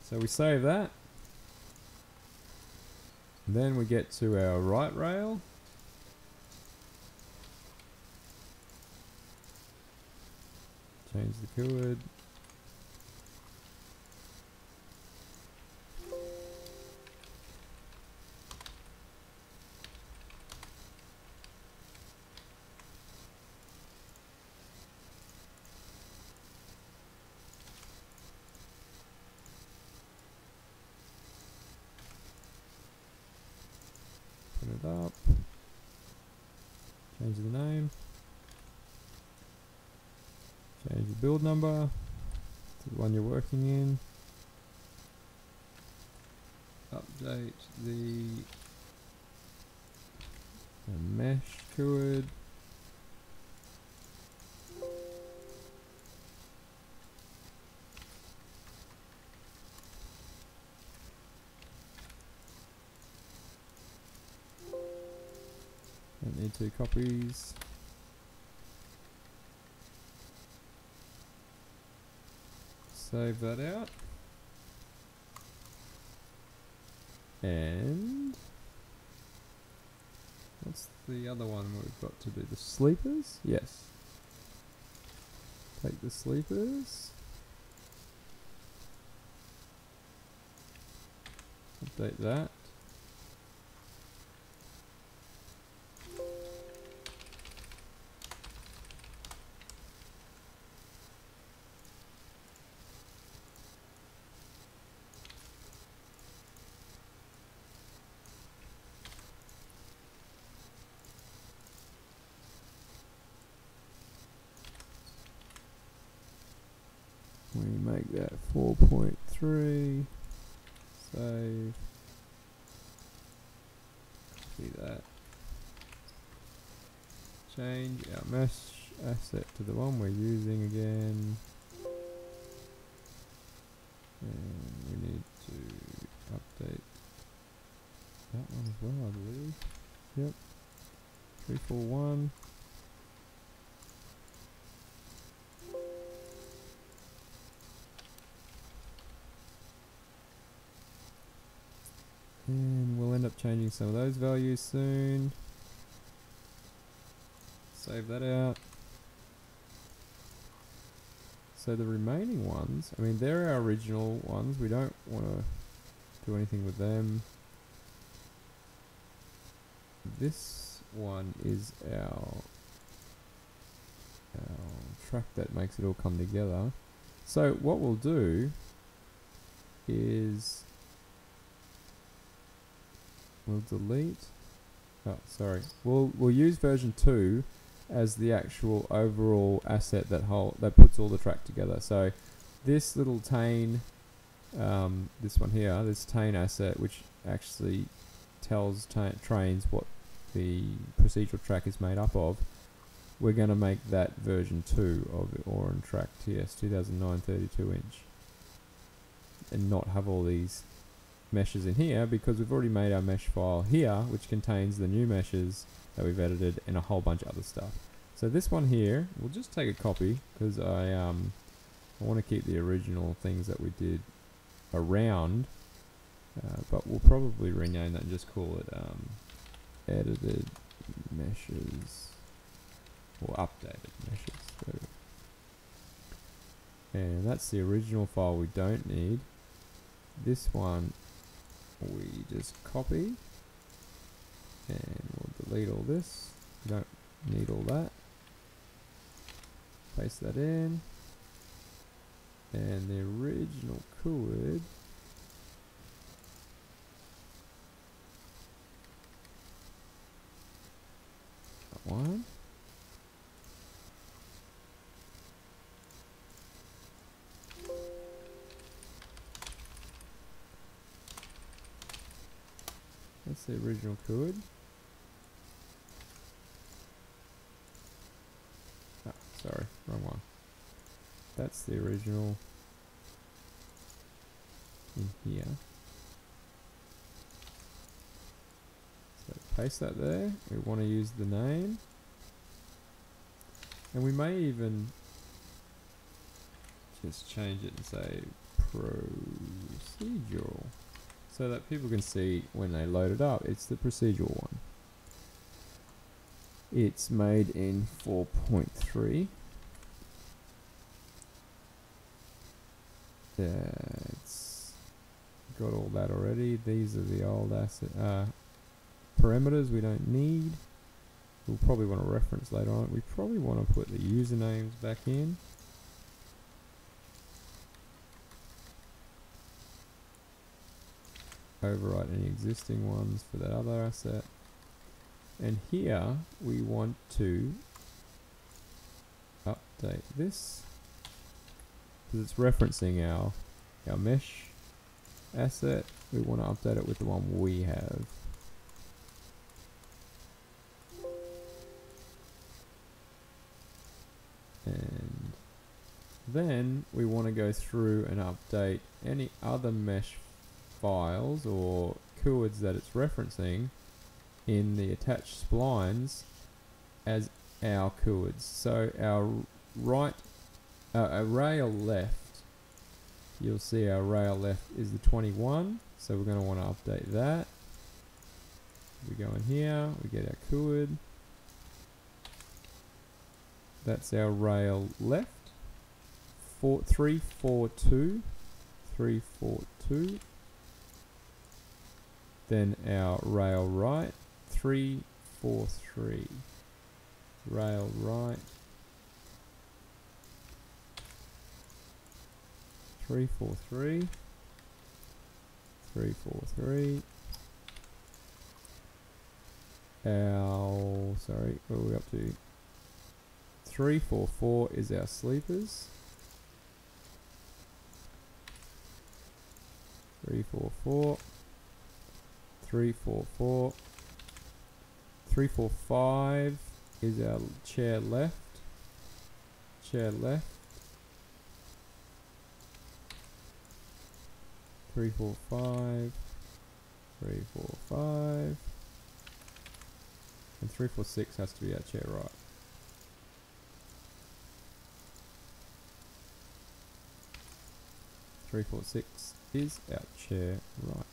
A: So we save that. And then we get to our right rail. Change the coord. Open it up. Change the name. Change the build number to the one you're working in. Update the mesh coord. need 2 copies. Save that out. And what's the other one we've got to do? The sleepers? Yes. Take the sleepers. Update that. We make that 4.3. Save. See that. Change our mesh asset to the one we're using again. And we need to update that one as well, I believe. Yep. 341. And we'll end up changing some of those values soon. Save that out. So the remaining ones, I mean, they're our original ones. We don't want to do anything with them. This one is our track that makes it all come together. So what we'll do is we'll delete. Oh, sorry. We'll use version 2 as the actual overall asset that puts all the track together. So this little TANE, this one here, this TANE asset, which actually tells Trainz what the procedural track is made up of, we're going to make that version 2 of the Auran Track TS2009 32-inch, and not have all these meshes in here, because we've already made our mesh file here which contains the new meshes that we've edited and a whole bunch of other stuff. So this one here, we'll just take a copy because I want to keep the original things that we did around, but we'll probably rename that and just call it edited meshes or updated meshes. So, and that's the original file we don't need. This one we just copy and we'll delete all this. We don't need all that. Paste that in, and the original code that one. That's the original code. Ah, sorry, wrong one. That's the original in here. So paste that there. We want to use the name. And we may even just change it and say procedural, so that people can see when they load it up, it's the procedural one. It's made in 4.3. It's got all that already. These are the old asset parameters we don't need. We'll probably want to reference later on. We probably want to put the usernames back in. Overwrite any existing ones for that other asset. And here we want to update this because it's referencing our mesh asset. We want to update it with the one we have. And then we want to go through and update any other mesh files or keywords that it's referencing in the attached splines as our chords. So our right, our rail left, you'll see our rail left is the 21, so we're going to want to update that. We go in here, we get our chord. That's our rail left. 342, 342. Then our rail right, 343. Rail right, 343, 343. Sorry, what are we up to? 344 is our sleepers. 344, 344, 345 is our chair left. Chair left. 345, 345, and 346 has to be our chair right. Three, 4, 6 is our chair right.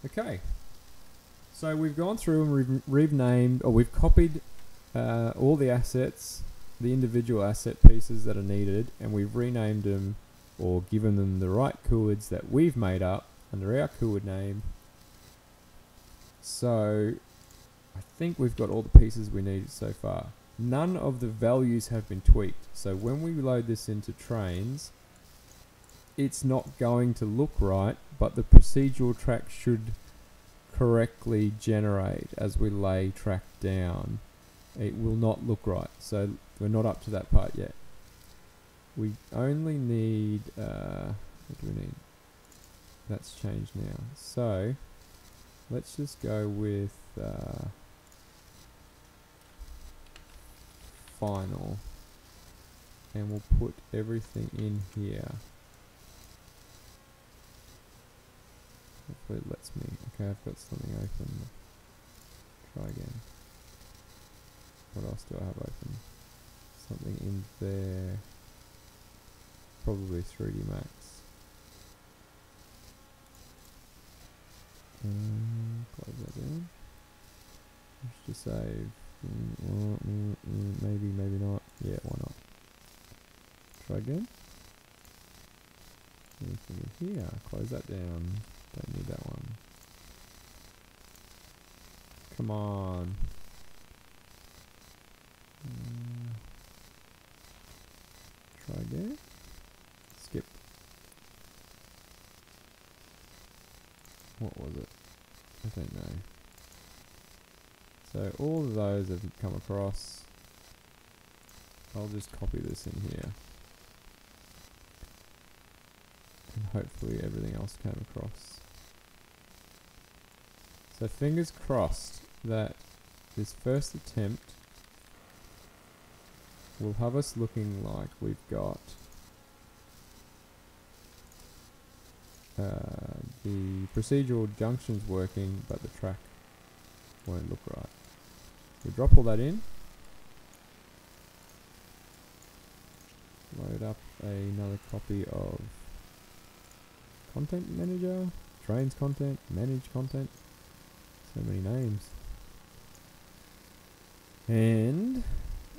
A: Okay, so we've gone through and we've renamed, or we've copied all the assets, the individual asset pieces that are needed, and we've renamed them or given them the right chords that we've made up under our chord name. So I think we've got all the pieces we needed so far. None of the values have been tweaked, so when we load this into Trainz, it's not going to look right, but the procedural track should correctly generate as we lay track down. It will not look right, so we're not up to that part yet. We only need, what do we need? That's changed now. So, let's just go with final, and we'll put everything in here. Hopefully it lets me. Okay, I've got something open. Try again. What else do I have open? Something in there. Probably 3D Max. Close that down. Let's just save. Maybe, maybe not. Yeah, why not? Try again. Anything in here? Close that down. Don't need that one. Come on. Try again. Skip. What was it? I don't know. So all of those have come across. I'll just copy this in here. And hopefully everything else came across. So fingers crossed that this first attempt will have us looking like we've got the procedural junctions working, but the track won't look right. We drop all that in. Load up another copy of Content Manager, Trainz Content, Manage Content. So many names. And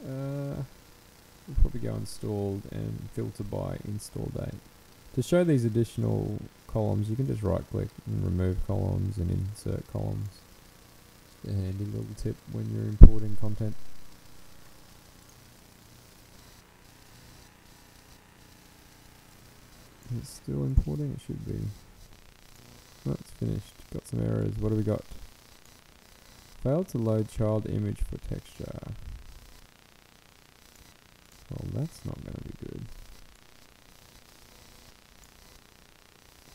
A: we'll probably go installed and filter by install date. To show these additional columns, you can just right click and remove columns and insert columns. Just a handy little tip when you're importing content. It's still importing, it should be. Oh, it's finished. Got some errors. What do we got? Failed to load child image for texture. Well, that's not going to be good.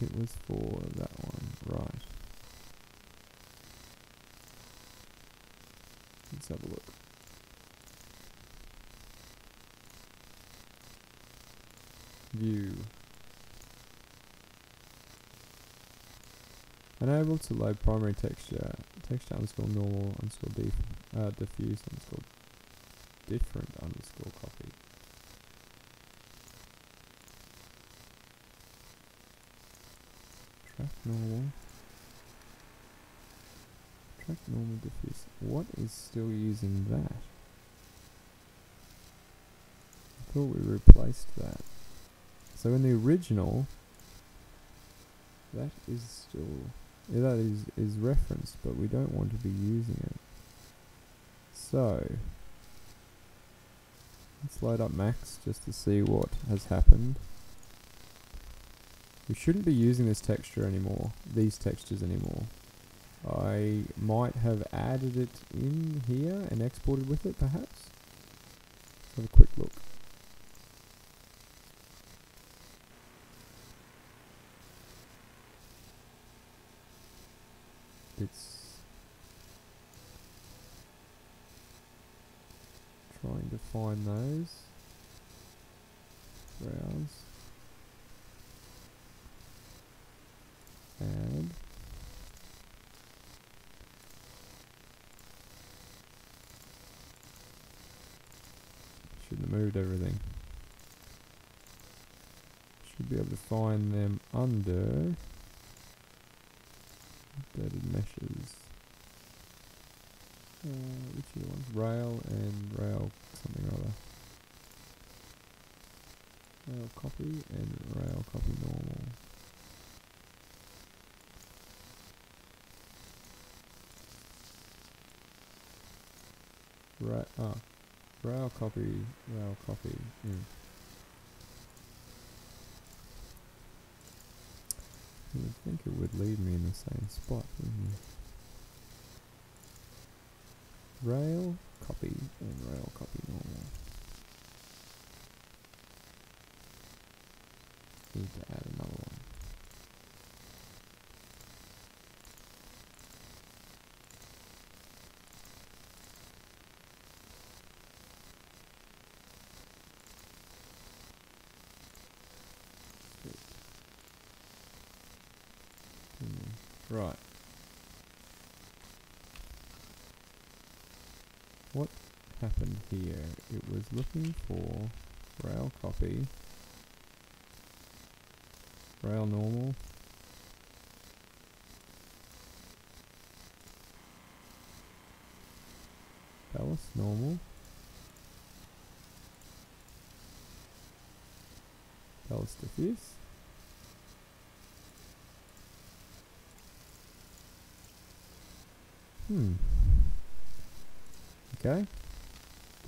A: It was for that one, right. Let's have a look. View. Unable to load primary texture. Texture underscore normal underscore diffuse underscore different underscore copy. Track normal. Track normal diffuse. What is still using that? I thought we replaced that. So in the original, that is still, that is referenced, but we don't want to be using it. So let's load up Max just to see what has happened. We shouldn't be using this texture anymore, these textures anymore. I might have added it in here and exported with it perhaps. Let's have a quick look. It's trying to find those. Browse. Add. Shouldn't have moved everything. Should be able to find them under updated meshes. Which are the ones? Rail and rail something or other. Rail copy and rail copy normal. Rail copy, rail copy. You would think it would lead me in the same spot, wouldn't you? Rail copy and rail copy normal. Need to add another one. Right. What happened here? It was looking for rail copy, rail normal, ballast normal, ballast diffuse, okay,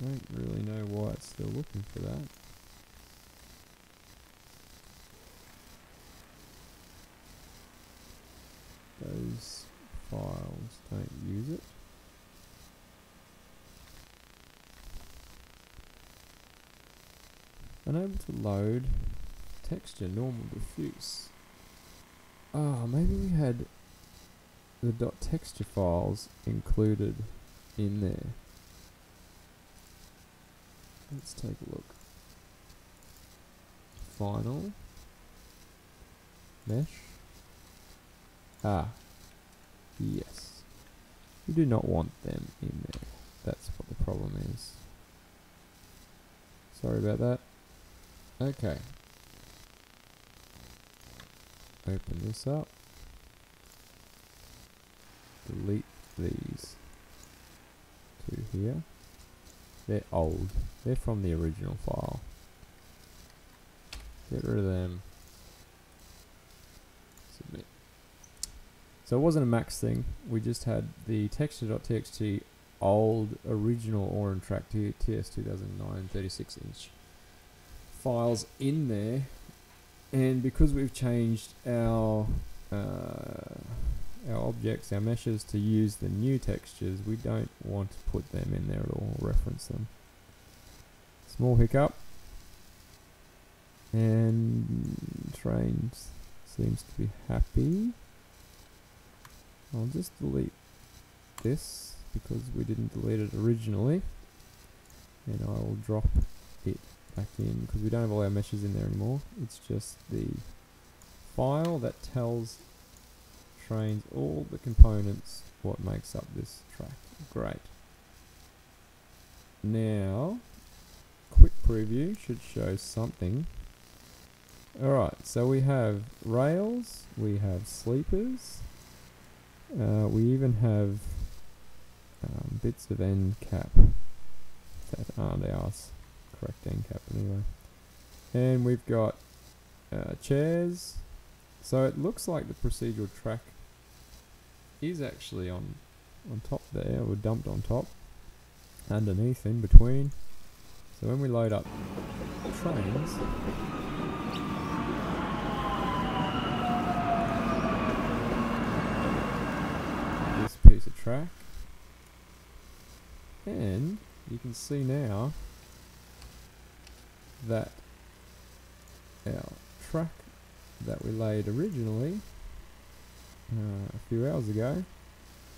A: don't really know why it's still looking for that. Those files don't use it. Unable to load texture normal diffuse. Maybe we had the .texture files included in there. Let's take a look. Final. Mesh. Yes. We do not want them in there. That's what the problem is. Sorry about that. Okay. Open this up. Delete these two here. They're old. They're from the original file. Get rid of them. Submit. So it wasn't a Max thing. We just had the texture.txt old original Auran Track TS2009 36-inch files in there, and because we've changed our objects, our meshes, to use the new textures, we don't want to put them in there at all, or reference them. Small hiccup, and Trainz seems to be happy. I'll just delete this because we didn't delete it originally, and I will drop it back in because we don't have all our meshes in there anymore. It's just the file that tells Trainz all the components what makes up this track. Great. Now, quick preview should show something. Alright, so we have rails, we have sleepers, we even have bits of end cap that aren't ours, correct end cap anyway. And we've got chairs. So it looks like the procedural track is actually on top there, or dumped on top, underneath, in between. So when we load up Trainz, this piece of track, and you can see now that our track that we laid originally a few hours ago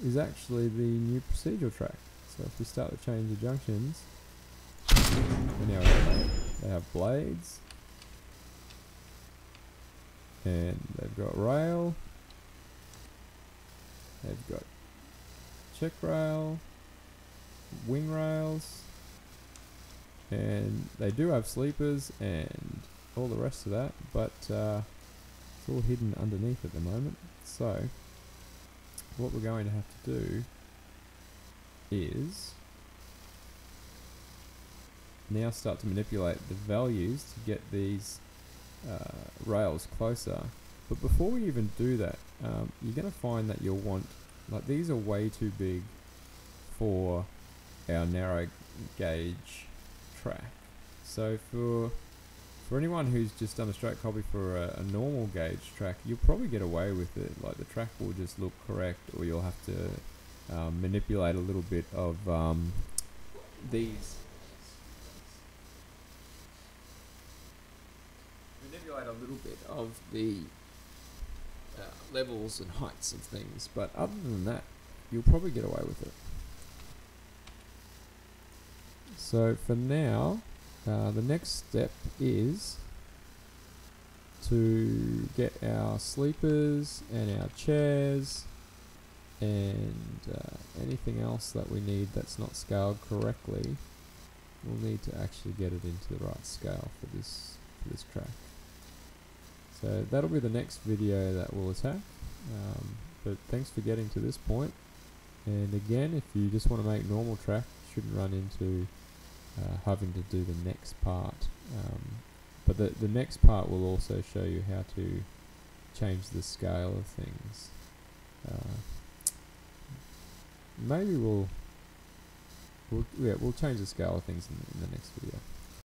A: is actually the new procedural track. So if we start to change the junctions, and now they have blades, and they've got rail, they've got check rail, wing rails, and they do have sleepers and all the rest of that, but it's all hidden underneath at the moment. So what we're going to have to do is now start to manipulate the values to get these rails closer. But before we even do that, you're going to find that you'll want, like, these are way too big for our narrow gauge track. So for anyone who's just done a straight copy for a normal gauge track, you'll probably get away with it. Like, the track will just look correct, or you'll have to manipulate a little bit of the levels and heights of things. But other than that, you'll probably get away with it. So for now, the next step is to get our sleepers and our chairs and anything else that we need that's not scaled correctly. We'll need to actually get it into the right scale for this track. So that'll be the next video that we'll attack. But thanks for getting to this point. And again, if you just want to make normal track, you shouldn't run into having to do the next part. But the next part will also show you how to change the scale of things. Maybe we'll change the scale of things in the next video.